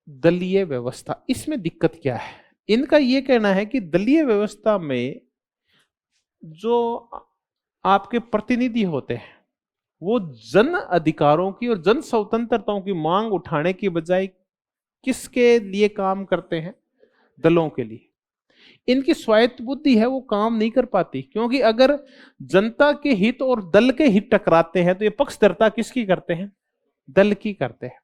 दलीय व्यवस्था, इसमें दिक्कत क्या है? इनका यह कहना है कि दलीय व्यवस्था में जो आपके प्रतिनिधि होते हैं वो जन अधिकारों की और जन स्वतंत्रताओं की मांग उठाने की बजाय किसके लिए काम करते हैं? दलों के लिए। इनकी स्वायत्त बुद्धि है, वो काम नहीं कर पाती, क्योंकि अगर जनता के हित और दल के हित टकराते हैं तो ये पक्षधरता किसकी करते हैं? दल की करते हैं।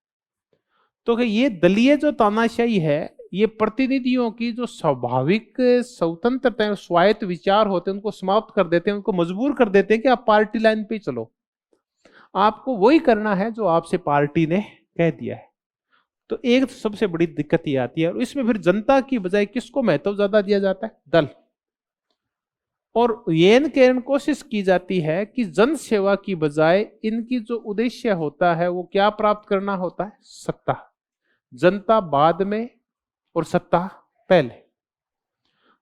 तो ये दलीय जो तानाशाही है, ये प्रतिनिधियों की जो स्वाभाविक स्वतंत्रता है, स्वायत्त विचार होते हैं, उनको समाप्त कर देते हैं, उनको मजबूर कर देते हैं कि आप पार्टी लाइन पे चलो, आपको वही करना है जो आपसे पार्टी ने कह दिया है। तो एक सबसे बड़ी दिक्कत ये आती है। और इसमें फिर जनता की बजाय किसको महत्व ज्यादा दिया जाता है? दल। और येन केरन कोशिश की जाती है कि जन सेवा की बजाय इनकी जो उद्देश्य होता है वो क्या प्राप्त करना होता है? सत्ता। जनता बाद में और सत्ता पहले।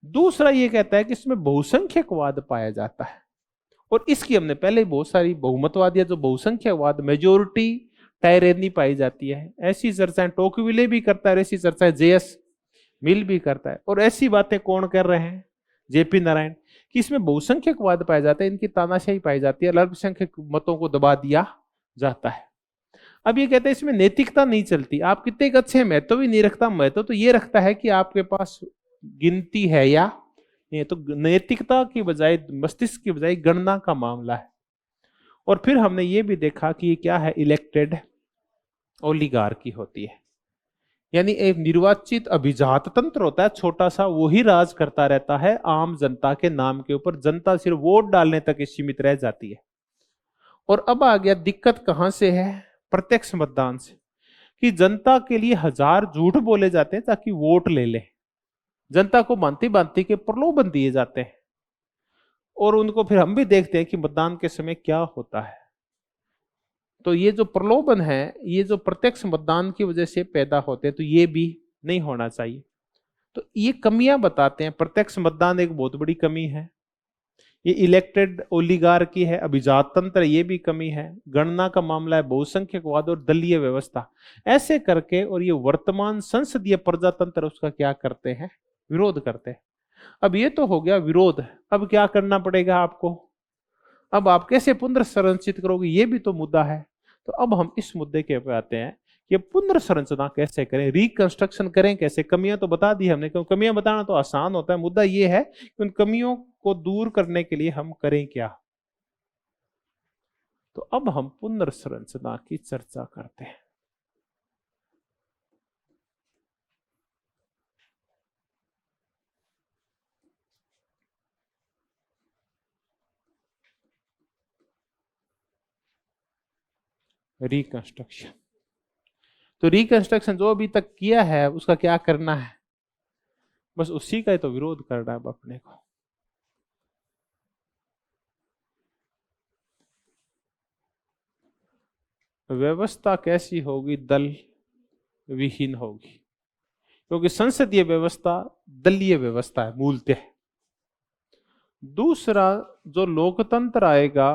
दूसरा ये कहता है कि इसमें बहुसंख्यकवाद पाया जाता है, और इसकी हमने पहले बहुत सारी बहुमतवादी जो बहुसंख्यकवाद मेजोरिटी टायरेनी पाई जाती है, ऐसी चर्चाएं टोकविले भी करता है, ऐसी चर्चाएं जेएस मिल भी करता है। और ऐसी बातें कौन कर रहे हैं? जेपी नारायण, कि इसमें बहुसंख्यकवाद पाया जाता है, इनकी तानाशाही पाई जाती है, अल्पसंख्यक मतों को दबा दिया जाता है। अब ये कहते हैं इसमें नैतिकता नहीं चलती, आप कितने अच्छे हैं महत्व भी नहीं रखता, महत्व तो ये रखता है कि आपके पास गिनती है या नहीं। तो नैतिकता की बजाय, मस्तिष्क की बजाय गणना का मामला है। और फिर हमने ये भी देखा कि ये क्या है? इलेक्टेड ओलिगार्की होती है, यानी एक निर्वाचित अभिजात तंत्र होता है, छोटा सा, वही राज करता रहता है आम जनता के नाम के ऊपर। जनता सिर्फ वोट डालने तक सीमित रह जाती है। और अब आ गया दिक्कत कहां से है? प्रत्यक्ष मतदान से, कि जनता के लिए हजार झूठ बोले जाते हैं ताकि वोट ले ले। जनता को भांति भांति के प्रलोभन दिए जाते हैं, और उनको फिर हम भी देखते हैं कि मतदान के समय क्या होता है। तो ये जो प्रलोभन है, ये जो प्रत्यक्ष मतदान की वजह से पैदा होते हैं, तो ये भी नहीं होना चाहिए। तो ये कमियां बताते हैं। प्रत्यक्ष मतदान एक बहुत बड़ी कमी है, ये इलेक्टेड ओलिगार्की है, अभिजात तंत्र, ये भी कमी है, गणना का मामला है, बहुसंख्यकवाद और दलीय व्यवस्था। ऐसे करके और ये वर्तमान संसदीय प्रजातंत्र उसका क्या करते हैं? विरोध करते हैं। अब ये तो हो गया विरोध, अब क्या करना पड़ेगा आपको? अब आप कैसे पुनर्संरचित करोगे, ये भी तो मुद्दा है। तो अब हम इस मुद्दे के पे आते हैं कि पुनर्संरचना कैसे करें, रिकंस्ट्रक्शन करें कैसे। कमियां तो बता दी हमने, क्योंकि कमियां बताना तो आसान होता है, मुद्दा ये है कि उन कमियों को दूर करने के लिए हम करें क्या। तो अब हम पुनर्संरचना की चर्चा करते हैं। रिकंस्ट्रक्शन, तो रिकंस्ट्रक्शन जो अभी तक किया है उसका क्या करना है? बस उसी का ही तो विरोध करना है अपने को। व्यवस्था कैसी होगी? दल विहीन होगी, क्योंकि संसदीय व्यवस्था दलीय व्यवस्था है मूलतः। दूसरा जो लोकतंत्र आएगा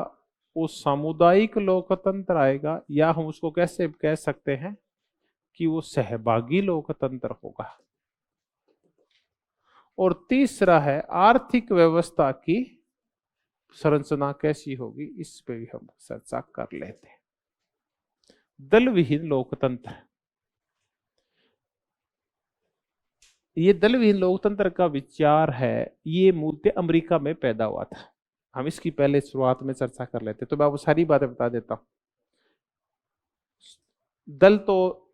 वो सामुदायिक लोकतंत्र आएगा, या हम उसको कैसे कह सकते हैं कि वो सहभागी लोकतंत्र होगा। और तीसरा है आर्थिक व्यवस्था की संरचना कैसी होगी, इस पे भी हम चर्चा कर लेते हैं। दल विहीन लोकतंत्र, ये दल विहीन लोकतंत्र का विचार है, ये मूलतः अमेरिका में पैदा हुआ था। हम इसकी पहले शुरुआत में चर्चा कर लेते, तो मैं आपको सारी बातें बता देता हूं। दल तो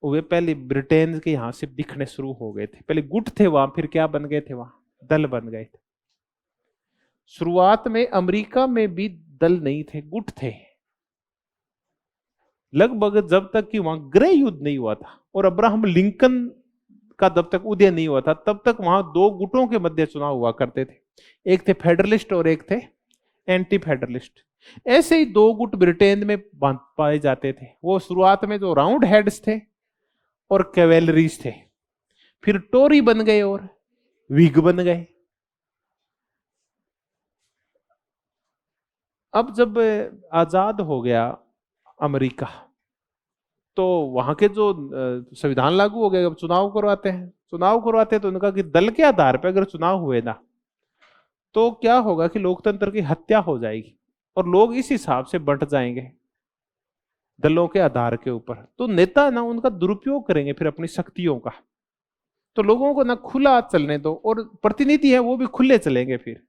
वे पहले ब्रिटेन के यहां से दिखने शुरू हो गए थे। पहले गुट थे वहां, फिर क्या बन गए थे, वहां दल बन गए थे। शुरुआत में अमेरिका में भी दल नहीं थे, गुट थे। लगभग जब तक कि वहां गृह युद्ध नहीं हुआ था और अब्राहम लिंकन का जब तक उदय नहीं हुआ था, तब तक वहां दो गुटों के मध्य चुनाव हुआ करते थे। एक थे फेडरलिस्ट और एक थे एंटी फेडरलिस्ट। ऐसे ही दो गुट ब्रिटेन में पाए जाते थे। वो शुरुआत में जो राउंड हेड्स थे और कैवेलरीज थे, फिर टोरी बन गए और विग बन गए। अब जब आजाद हो गया अमेरिका, तो वहां के जो संविधान लागू हो गया, अब चुनाव करवाते हैं। चुनाव करवाते हैं तो उनका कि दल के आधार पर अगर चुनाव हुए ना, तो क्या होगा कि लोकतंत्र की हत्या हो जाएगी और लोग इस हिसाब से बंट जाएंगे दलों के आधार के ऊपर। तो नेता ना उनका दुरुपयोग करेंगे फिर अपनी शक्तियों का। तो लोगों को ना खुला चलने दो, और प्रतिनिधि है वो भी खुले चलेंगे। फिर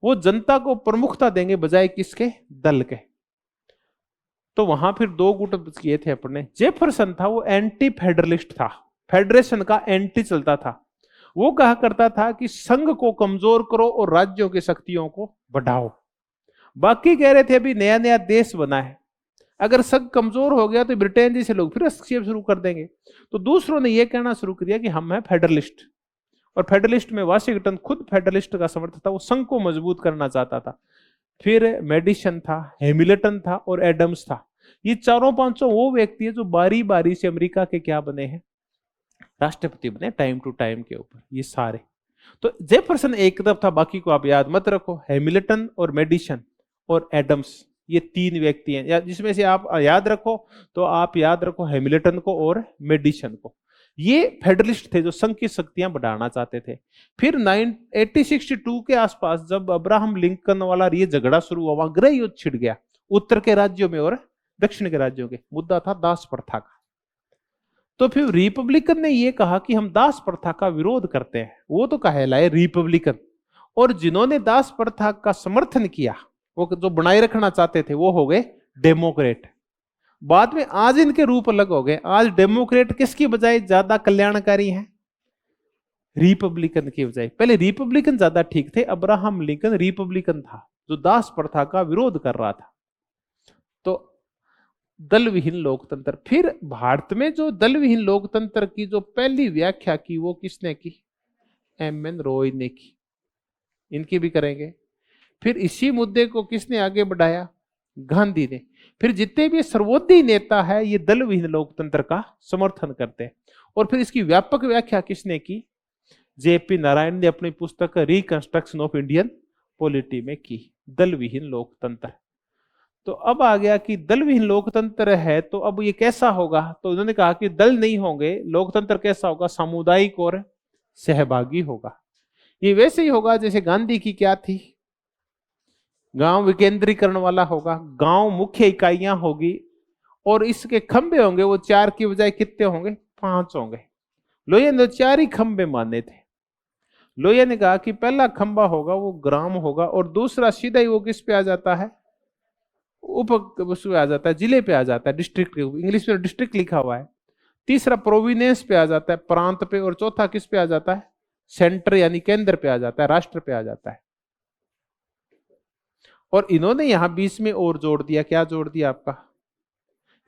वो जनता को प्रमुखता देंगे बजाय किसके, दल के। तो वहां फिर दो गुट किए थे अपने। जेफरसन था वो एंटी फेडरलिस्ट था, फेडरेशन का एंटी चलता था। वो कहा करता था कि संघ को कमजोर करो और राज्यों की शक्तियों को बढ़ाओ। बाकी कह रहे थे अभी नया नया देश बना है, अगर संघ कमजोर हो गया तो ब्रिटेन जैसे लोग फिर हस्तक्षेप शुरू कर देंगे। तो दूसरों ने यह कहना शुरू कर दिया कि हम हैं फेडरलिस्ट। और फेडरलिस्ट में वाशिंगटन खुद फेडरलिस्ट का समर्थक था, वो संघ को मजबूत करना चाहता था। फिर मेडिसन था, हैमिल्टन था और एडम्स था। ये चारों पांचों वो व्यक्ति है जो बारी बारी से अमेरिका के क्या बने हैं, राष्ट्रपति बने टाइम टू टाइम के ऊपर, ये सारे। तो जेफरसन एक तरफ था, बाकी को आप याद मत रखो। हैमिल्टन और मेडिसन और एडम्स, ये तीन व्यक्ति हैं, या जिसमें से आप याद रखो तो आप याद रखो हैमिल्टन को और मेडिसन को। ये फेडरलिस्ट थे जो संघ की शक्तियां बढ़ाना चाहते थे। फिर 1862 के आसपास जब अब्राहम लिंकन वाला ये झगड़ा शुरू हुआ, वहां गृह युद्ध छिड़ गया उत्तर के राज्यों में और दक्षिण के राज्यों के। मुद्दा था दास प्रथा का। तो फिर रिपब्लिकन ने यह कहा कि हम दास प्रथा का विरोध करते हैं, वो तो कहलाए रिपब्लिकन। और जिन्होंने दास प्रथा का समर्थन किया, वो जो बनाए रखना चाहते थे, वो हो गए डेमोक्रेट। बाद में आज इनके रूप अलग हो गए। आज डेमोक्रेट किसकी बजाय ज्यादा कल्याणकारी हैं, रिपब्लिकन की बजाय। पहले रिपब्लिकन ज्यादा ठीक थे, अब्राहम लिंकन रिपब्लिकन था जो दास प्रथा का विरोध कर रहा था। तो दल विहीन लोकतंत्र। फिर भारत में जो दल विहीन लोकतंत्र की जो पहली व्याख्या की, वो किसने की, एम.एन. रॉय ने की। इनकी भी करेंगे। फिर इसी मुद्दे को किसने आगे बढ़ाया, गांधी ने। फिर जितने भी सर्वोदयी नेता है ये दल विहीन लोकतंत्र का समर्थन करते हैं। और फिर इसकी व्यापक व्याख्या किसने की, जे.पी. नारायण ने अपनी पुस्तक रिकंस्ट्रक्शन ऑफ इंडियन पॉलिटी में की, दल विहीन लोकतंत्र। तो अब आ गया कि दल विहीन लोकतंत्र है तो अब ये कैसा होगा। तो उन्होंने कहा कि दल नहीं होंगे, लोकतंत्र कैसा होगा, सामुदायिक और सहभागी होगा। ये वैसे ही होगा जैसे गांधी की क्या थी, गांव विकेंद्रीकरण वाला होगा। गांव मुख्य इकाइयां होगी और इसके खंबे होंगे, वो 4 की बजाय कितने होंगे, 5 होंगे। लोहिया ने 4 ही खंबे माने थे। लोहिया ने कहा कि पहला खंबा होगा वो ग्राम होगा, और दूसरा सीधा ही वो किस पे आ जाता है, उप आ जाता है, जिले पे आ जाता है, डिस्ट्रिक्ट, इंग्लिश में डिस्ट्रिक्ट लिखा हुआ है। तीसरा प्रोविनेंस पे आ जाता है, प्रांत पे। और चौथा किस पे आ जाता है, सेंटर यानी केंद्र पे आ जाता है, राष्ट्र पे आ जाता है। और इन्होंने यहां बीच में और जोड़ दिया, क्या जोड़ दिया आपका,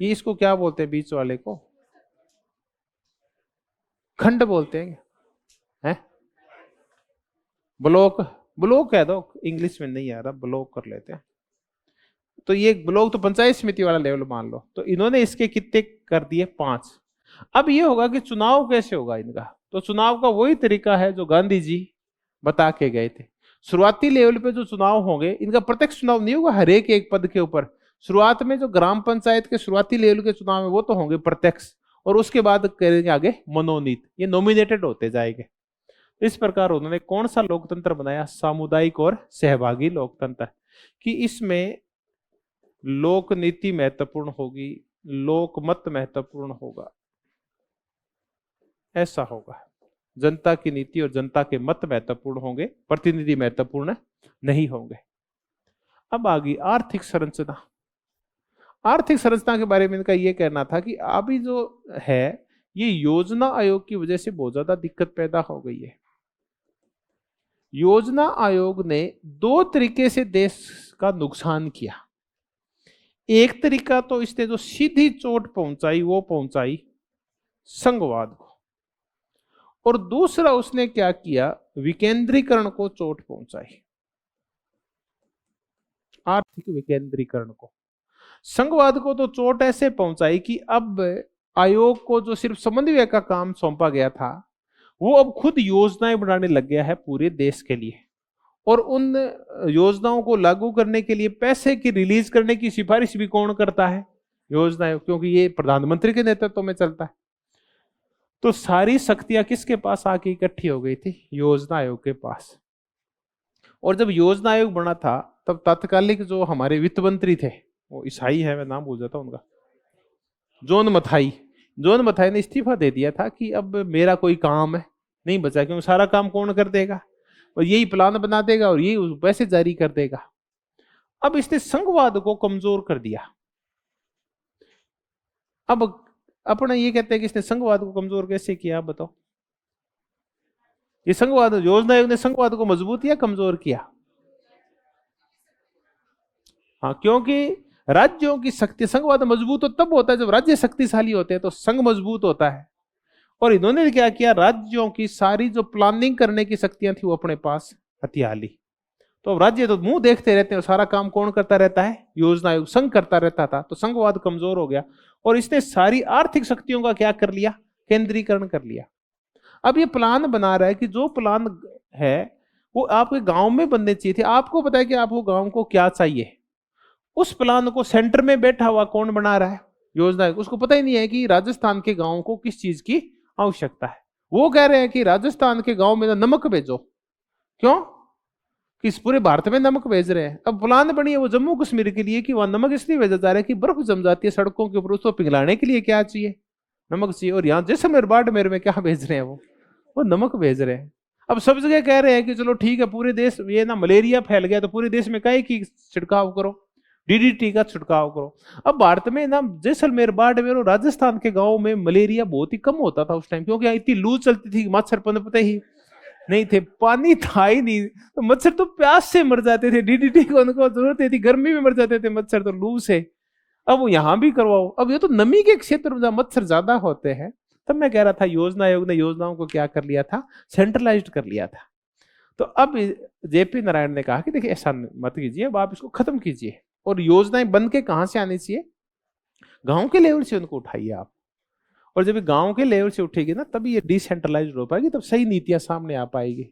ये इसको क्या बोलते हैं बीच वाले को, खंड बोलते हैं, ब्लॉक। ब्लॉक कह दो, इंग्लिश में नहीं आ रहा, ब्लॉक कर लेते हैं। तो ये ब्लॉक तो पंचायत समिति वाला लेवल मान लो। तो इन्होंने इसके कितने कर दिए, 5। अब ये होगा कि चुनाव कैसे होगा इनका। तो चुनाव का वही तरीका है जो गांधी जी बता के गए थे। शुरुआती लेवल पे जो चुनाव होंगे, इनका प्रत्यक्ष चुनाव नहीं होगा हर एक पद के ऊपर। शुरुआत में जो ग्राम पंचायत के शुरुआती लेवल के चुनाव है वो तो होंगे प्रत्यक्ष, और उसके बाद करेंगे आगे मनोनीत, ये नॉमिनेटेड होते जाएंगे। इस प्रकार उन्होंने कौन सा लोकतंत्र बनाया, सामुदायिक और सहभागी लोकतंत्र, कि इसमें लोक नीति महत्वपूर्ण होगी, लोकमत महत्वपूर्ण होगा, ऐसा होगा। जनता की नीति और जनता के मत महत्वपूर्ण होंगे, प्रतिनिधि महत्वपूर्ण नहीं होंगे। अब आ गई आर्थिक संरचना। आर्थिक संरचना के बारे में इनका यह कहना था कि अभी जो है ये योजना आयोग की वजह से बहुत ज्यादा दिक्कत पैदा हो गई है। योजना आयोग ने दो तरीके से देश का नुकसान किया। एक तरीका तो इसने जो सीधी चोट पहुंचाई वो पहुंचाई संघवाद को, और दूसरा उसने क्या किया, विकेंद्रीकरण को चोट पहुंचाई, आर्थिक विकेंद्रीकरण को। संघवाद को तो चोट ऐसे पहुंचाई कि अब आयोग को जो सिर्फ समन्वय का काम सौंपा गया था वो अब खुद योजनाएं बनाने लग गया है पूरे देश के लिए, और उन योजनाओं को लागू करने के लिए पैसे की रिलीज करने की सिफारिश भी कौन करता है, योजना आयोग, क्योंकि ये प्रधानमंत्री के नेतृत्व में चलता है। तो सारी शक्तियां किसके पास आके इकट्ठी हो गई थी, योजना आयोग के पास। और जब योजना आयोग बना था तब तात्कालिक जो हमारे वित्त मंत्री थे, वो ईसाई है, मैं नाम भूल जाता हूं उनका, जॉन मथाई ने इस्तीफा दे दिया था कि अब मेरा कोई काम है नहीं बचा, क्योंकि सारा काम कौन कर देगा, और यही प्लान बना देगा और यही पैसे जारी कर देगा। अब इसने संघवाद को कमजोर कर दिया। अब अपना ये कहते हैं कि इसने संघवाद को कमजोर कैसे किया, आप बताओ। ये संघवाद, योजना आयोग ने संघवाद को मजबूत या कमजोर किया? हाँ, क्योंकि राज्यों की शक्ति, संघवाद मजबूत तो तब होता है जब राज्य शक्तिशाली होते हैं, तो संघ मजबूत होता है। और इन्होंने क्या किया, राज्यों की सारी जो प्लानिंग करने की शक्तियां थी वो अपने पास हथिया ली। तो अब राज्य तो मुंह देखते रहते हैं और सारा काम कौन करता रहता है, योजना आयोग, संघ करता रहता था। तो संघवाद कमजोर हो गया और इसने सारी आर्थिक शक्तियों का क्या कर लिया, केंद्रीकरण कर लिया। अब ये प्लान बना रहा है कि जो प्लान है वो आपके गांव में बनने चाहिए थे। आपको पता है कि आपको गांव को क्या चाहिए, उस प्लान को सेंटर में बैठा हुआ कौन बना रहा है, योजना आयोग। उसको पता ही नहीं है कि राजस्थान के गांव को किस चीज की आवश्यकता है। वो कह रहे हैं कि राजस्थान के गांव में ना नमक भेजो, क्यों, कि इस पूरे भारत में नमक भेज रहे हैं। अब प्लान बनी है वो जम्मू कश्मीर के लिए कि वहां नमक इसलिए भेजा जा रहा है कि बर्फ जम जाती है सड़कों के ऊपर, उसको पिघलाने के लिए क्या चाहिए, नमक चाहिए। और यहाँ जैसलमेर बाड़मेर में क्या भेज रहे हैं, वो नमक भेज रहे हैं। अब सब जगह कह रहे हैं कि चलो ठीक है, पूरे देश ये ना मलेरिया फैल गया तो पूरे देश में काहे की छिड़काव करो, डीडीटी का छिड़काव करो। अब भारत में ना जैसलमेर बाड़मेर और राजस्थान के गांव में मलेरिया बहुत ही कम होता था उस टाइम, क्योंकि इतनी लू चलती थी, मच्छर पनपते ही नहीं थे, पानी था ही नहीं, तो मच्छर तो प्यास से मर जाते थे, डीडीटी को उनको जरूरत थी, गर्मी में मर जाते थे मच्छर तो लू से। अब वो यहां भी करवाओ। अब ये तो नमी के क्षेत्र में जहां मच्छर ज्यादा होते हैं, तब मैं कह रहा था योजना आयोग ने योजनाओं को क्या कर लिया था, सेंट्रलाइज्ड कर लिया था। तो अब जेपी नारायण ने कहा कि देखिए ऐसा मत कीजिए, अब आप इसको खत्म कीजिए, और योजनाएं बन के कहां से आनी चाहिए, गांव के लेवल से उनको उठाइए आप। और जब गांव के लेवल से उठेगी ना तभी ये डिसेंट्रलाइज्ड हो पाएगी, तब सही नीतियां सामने आ पाएगी।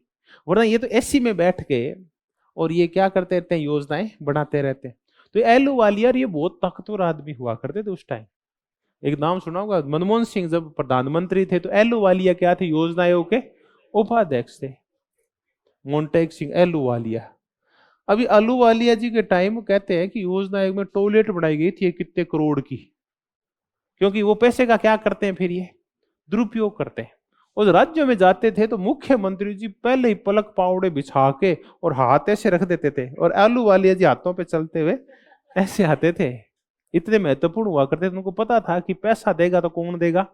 वरना ये तो एसी में बैठ के और ये क्या करते रहते हैं, योजनाएं बनाते रहते हैं। तो अहलूवालिया ये बहुत ताकतवर आदमी हुआ करते थे उस टाइम। एक नाम सुना होगा, मनमोहन सिंह जब प्रधानमंत्री थे तो अहलूवालिया क्या थे, योजना आयोग के उपाध्यक्ष थे, मोन्टेक सिंह अहलूवालिया। अभी अहलूवालिया जी के टाइम कहते हैं कि योजना आयोग में टॉयलेट बनाई गई थी कितने करोड़ की, क्योंकि वो पैसे का क्या करते हैं, फिर ये दुरुपयोग करते हैं। और राज्यों में जाते थे तो मुख्यमंत्री जी पहले ही पलक पावड़े बिछा के और हाथ ऐसे रख देते थे, और अहलूवालिया जी हाथों पे चलते हुए ऐसे आते थे। इतने महत्वपूर्ण हुआ करते थे, उनको पता था कि पैसा देगा तो कौन देगा,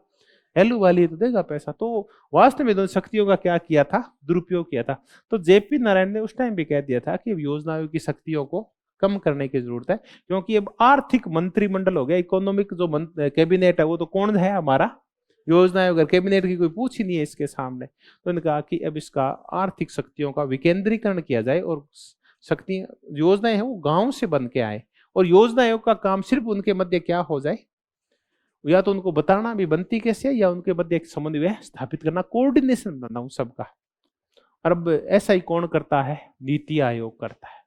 अहलूवालिया तो देगा पैसा। तो वास्तव में दोनों शक्तियों का क्या किया था, दुरुपयोग किया था। तो जेपी नारायण ने उस टाइम भी कह दिया था कि योजना आयोग की शक्तियों को कम करने की जरूरत है, क्योंकि अब आर्थिक मंत्रिमंडल हो गया, इकोनॉमिक जो कैबिनेट है वो तो कौन है, हमारा योजना आयोग। कैबिनेट की कोई पूछ ही नहीं है इसके सामने। तो उन्होंने कहा कि अब इसका आर्थिक शक्तियों का विकेंद्रीकरण किया जाए, और शक्ति योजनाएं हैं वो गांव से बन के आए, और योजना आयोग का काम सिर्फ उनके मध्य क्या हो जाए, या तो उनको बताना भी बनती कैसे है, या उनके मध्य एक समन्वय स्थापित करना, कोऑर्डिनेशन बनाना उन सबका। और अब ऐसा ही कौन करता है, नीति आयोग करता है।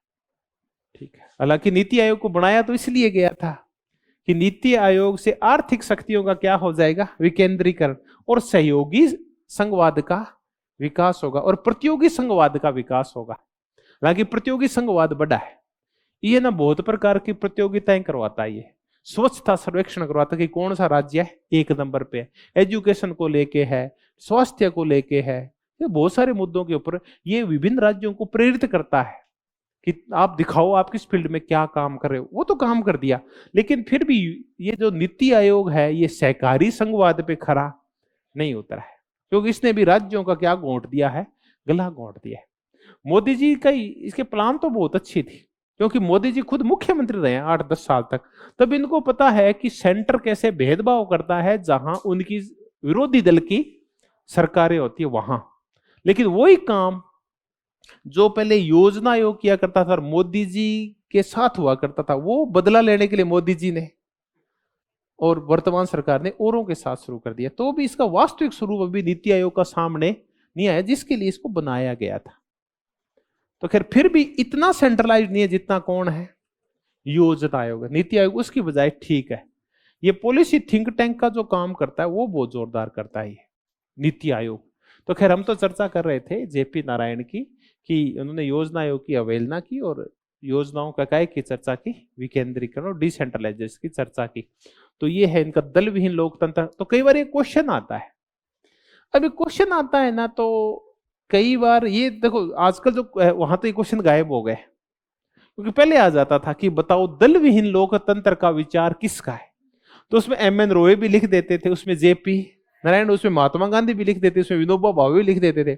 ठीक है, हालांकि नीति आयोग को बनाया तो इसलिए गया था कि नीति आयोग से आर्थिक शक्तियों का क्या हो जाएगा, विकेंद्रीकरण, और सहयोगी संघवाद का विकास होगा, और प्रतियोगी संघवाद का विकास होगा। हालांकि प्रतियोगी संघवाद बड़ा है, ये ना बहुत प्रकार की प्रतियोगिताएं करवाता है, ये स्वच्छता सर्वेक्षण करवाता है कि कौन सा राज्य है एक नंबर पे, एजुकेशन को लेके है, स्वास्थ्य को लेके है, ये बहुत सारे मुद्दों के ऊपर ये विभिन्न राज्यों को प्रेरित करता है कि आप दिखाओ आप किस फील्ड में क्या काम कर रहे हो। वो तो काम कर दिया, लेकिन फिर भी ये जो नीति आयोग है ये सहकारी संघवाद पे खरा नहीं उतरा है, क्योंकि इसने भी राज्यों का क्या घोंट दिया है, गला घोंट दिया है। मोदी जी का इसके प्लान तो बहुत अच्छी थी, क्योंकि मोदी जी खुद मुख्यमंत्री रहे हैं 8-10 साल तक, तब इनको पता है कि सेंटर कैसे भेदभाव करता है जहां उनकी विरोधी दल की सरकारें होती है वहां। लेकिन वही काम जो पहले योजना आयोग किया करता था और मोदी जी के साथ हुआ करता था, वो बदला लेने के लिए मोदी जी ने और वर्तमान सरकार ने औरों के साथ शुरू कर दिया। तो भी इसका वास्तविक स्वरूप अभी नीति आयोग का सामने नहीं आया जिसके लिए इसको बनाया गया था। तो खैर फिर भी इतना सेंट्रलाइज नहीं है जितना कौन है, योजना आयोग। नीति आयोग उसकी बजाय ठीक है, ये पॉलिसी थिंक टैंक का जो काम करता है वो बहुत जोरदार करता है ये नीति आयोग। तो खैर हम तो चर्चा कर रहे थे जेपी नारायण की कि उन्होंने योजना आयोग की अवहेलना की और योजनाओं का काय की चर्चा की, विकेंद्रीकरण और डिसेंट्रलाइजेशन की चर्चा की। तो ये है इनका दल विहीन लोकतंत्र। तो कई बार ये क्वेश्चन आता है, अभी क्वेश्चन आता है ना, तो कई बार ये देखो आजकल जो वहां तो ये क्वेश्चन गायब हो गए, क्योंकि पहले आ जाता था कि बताओ दल विहीन लोकतंत्र का विचार किसका है, तो उसमें एम.एन. रॉय भी लिख देते थे, उसमें जेपी नारायण, उसमें महात्मा गांधी भी लिख देते, उसमें विनोबा भावे भी लिख देते थे।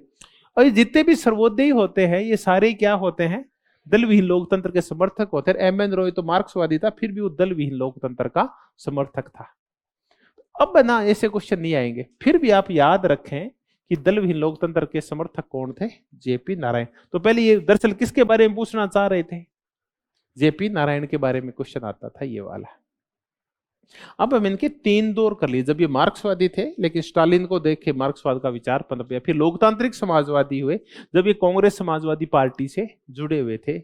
और ये जितने भी सर्वोदयी होते हैं ये सारे क्या होते हैं, दल विहीन लोकतंत्र के समर्थक होते हैं। एम.एन. रॉय तो मार्क्सवादी था, फिर भी वो दल विहीन लोकतंत्र का समर्थक था। अब ना ऐसे क्वेश्चन नहीं आएंगे। फिर भी आप याद रखें कि दल विहीन लोकतंत्र के समर्थक कौन थे, जेपी नारायण। तो पहले ये दरअसल किसके बारे में पूछना चाह रहे थे, जेपी नारायण के बारे में क्वेश्चन आता था ये वाला। अब हम इनके 3 दौर कर लिए। जब ये मार्क्सवादी थे, लेकिन स्टालिन को देख के मार्क्सवाद का विचार पनप गया। फिर लोकतांत्रिक समाजवादी हुए, जब ये कांग्रेस समाजवादी पार्टी से जुड़े हुए थे।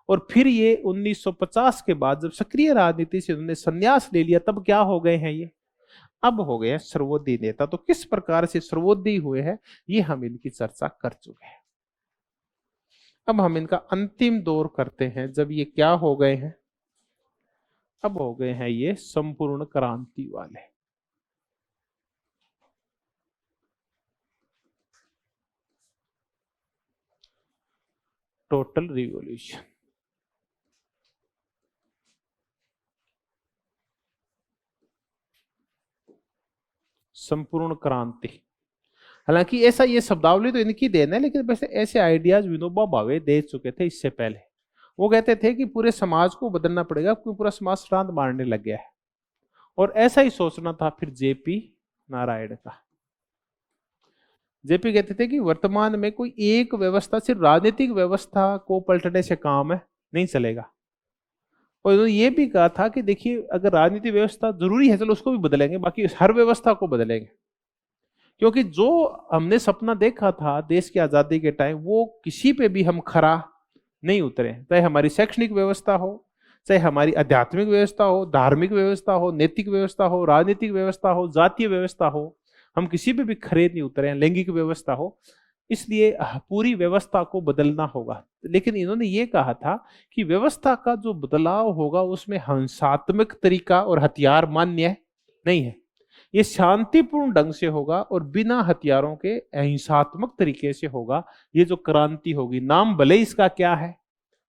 और फिर ये 1950 के बाद जब सक्रिय राजनीति से उन्होंने संन्यास ले लिया, तब क्या हो गए हैं ये, अब हो गए सर्वोदयी नेता। तो किस प्रकार से सर्वोदयी हुए हैं ये हम इनकी चर्चा कर चुके हैं। अब हम इनका अंतिम दौर करते हैं, जब ये क्या हो गए हैं, अब हो गए हैं ये संपूर्ण क्रांति वाले। टोटल रिवॉल्यूशन, संपूर्ण क्रांति। हालांकि ऐसा ये शब्दावली तो इनकी देन है, लेकिन वैसे ऐसे आइडियाज विनोबा भावे दे चुके थे इससे पहले। वो कहते थे कि पूरे समाज को बदलना पड़ेगा क्योंकि पूरा समाज श्राद्ध मारने लग गया है। और ऐसा ही सोचना था फिर जेपी नारायण का। जेपी कहते थे कि वर्तमान में कोई एक व्यवस्था, सिर्फ राजनीतिक व्यवस्था को पलटने से काम नहीं चलेगा। और उन्होंने ये भी कहा था कि देखिए अगर राजनीतिक व्यवस्था जरूरी है चलो उसको भी बदलेंगे, बाकी हर व्यवस्था को बदलेंगे। क्योंकि जो हमने सपना देखा था देश की आजादी के टाइम, वो किसी पे भी हम खरा नहीं उतरे। चाहे हमारी शैक्षणिक व्यवस्था हो, चाहे हमारी आध्यात्मिक व्यवस्था हो, धार्मिक व्यवस्था हो, नैतिक व्यवस्था हो, राजनीतिक व्यवस्था हो, जातीय व्यवस्था हो, हम किसी पे भी खरे नहीं उतरे हैं। लैंगिक व्यवस्था हो, इसलिए पूरी व्यवस्था को बदलना होगा। लेकिन इन्होंने ये कहा था कि व्यवस्था का जो बदलाव होगा उसमें हिंसात्मक तरीका और हथियार मान्य नहीं है। ये शांतिपूर्ण ढंग से होगा और बिना हथियारों के अहिंसात्मक तरीके से होगा। ये जो क्रांति होगी, नाम भले इसका क्या है,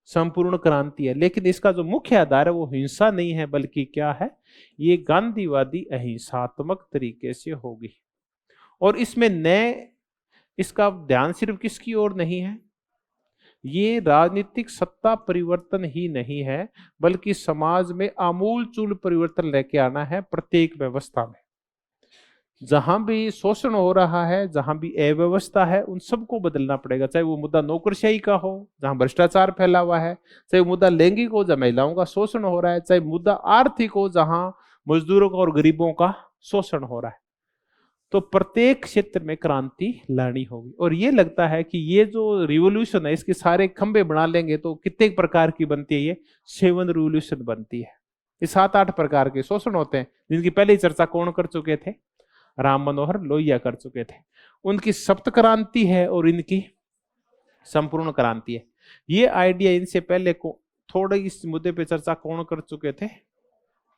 संपूर्ण क्रांति है, लेकिन इसका जो मुख्य आधार है वो हिंसा नहीं है, बल्कि क्या है, ये गांधीवादी अहिंसात्मक तरीके से होगी। और इसमें नए, इसका ध्यान सिर्फ किसकी ओर नहीं है, ये राजनीतिक सत्ता परिवर्तन ही नहीं है, बल्कि समाज में आमूलचूल परिवर्तन लेके आना है। प्रत्येक व्यवस्था में जहां भी शोषण हो रहा है, जहां भी अव्यवस्था है, उन सबको बदलना पड़ेगा। चाहे वो मुद्दा नौकरशाही का हो जहां भ्रष्टाचार फैला हुआ है, चाहे मुद्दा लैंगिक हो जहां महिलाओं का शोषण हो रहा है, चाहे मुद्दा आर्थिक हो जहां मजदूरों का और गरीबों का शोषण हो रहा है। तो प्रत्येक क्षेत्र में क्रांति लानी होगी। और ये लगता है कि ये जो रिवोल्यूशन है इसके सारे खंभे बना लेंगे तो कितने प्रकार की बनती है, ये 7 रिवोल्यूशन बनती है। ये 7-8 प्रकार के शोषण होते हैं, जिनकी पहले ही चर्चा कौन कर चुके थे, राम मनोहर लोहिया कर चुके थे। उनकी सप्त क्रांति है और इनकी संपूर्ण क्रांति है। ये आइडिया इनसे पहले को थोड़े इस मुद्दे पे चर्चा कौन कर चुके थे,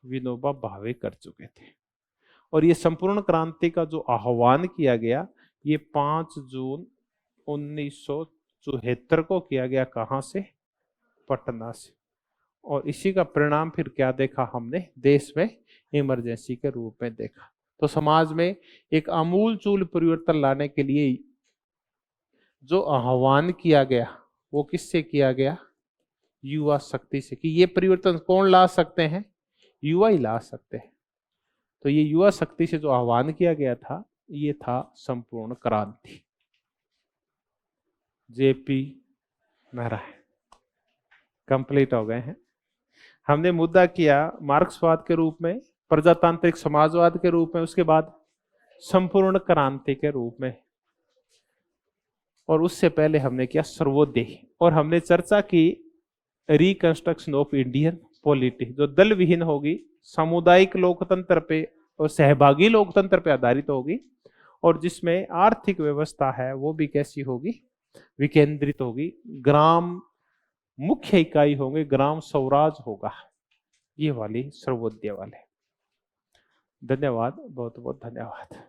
विनोबा भावे कर चुके थे। और ये संपूर्ण क्रांति का जो आह्वान किया गया, ये 5 जून 1974 को किया गया। कहां से? पटना से। और इसी का परिणाम फिर क्या देखा हमने? देश में इमरजेंसी के रूप में देखा। तो समाज में एक आमूलचूल परिवर्तन लाने के लिए जो आह्वान किया गया वो किससे किया गया? युवा शक्ति से। कि ये परिवर्तन कौन ला सकते हैं? युवा ही ला सकते हैं। तो ये युवा शक्ति से जो आह्वान किया गया था, ये था संपूर्ण क्रांति। जेपी नारायण कंप्लीट हो गए हैं। हमने मुद्दा किया मार्क्सवाद के रूप में, प्रजातांत्रिक समाजवाद के रूप में, उसके बाद संपूर्ण क्रांति के रूप में, और उससे पहले हमने किया सर्वोदय। और हमने चर्चा की रिकंस्ट्रक्शन ऑफ इंडियन पॉलिटी, जो दल विहीन होगी, सामुदायिक लोकतंत्र पे और सहभागी लोकतंत्र पे आधारित होगी, और जिसमें आर्थिक व्यवस्था है वो भी कैसी होगी? विकेंद्रित होगी। ग्राम मुख्य इकाई होंगे, ग्राम स्वराज होगा, ये वाली सर्वोदय वाले। धन्यवाद, बहुत बहुत धन्यवाद।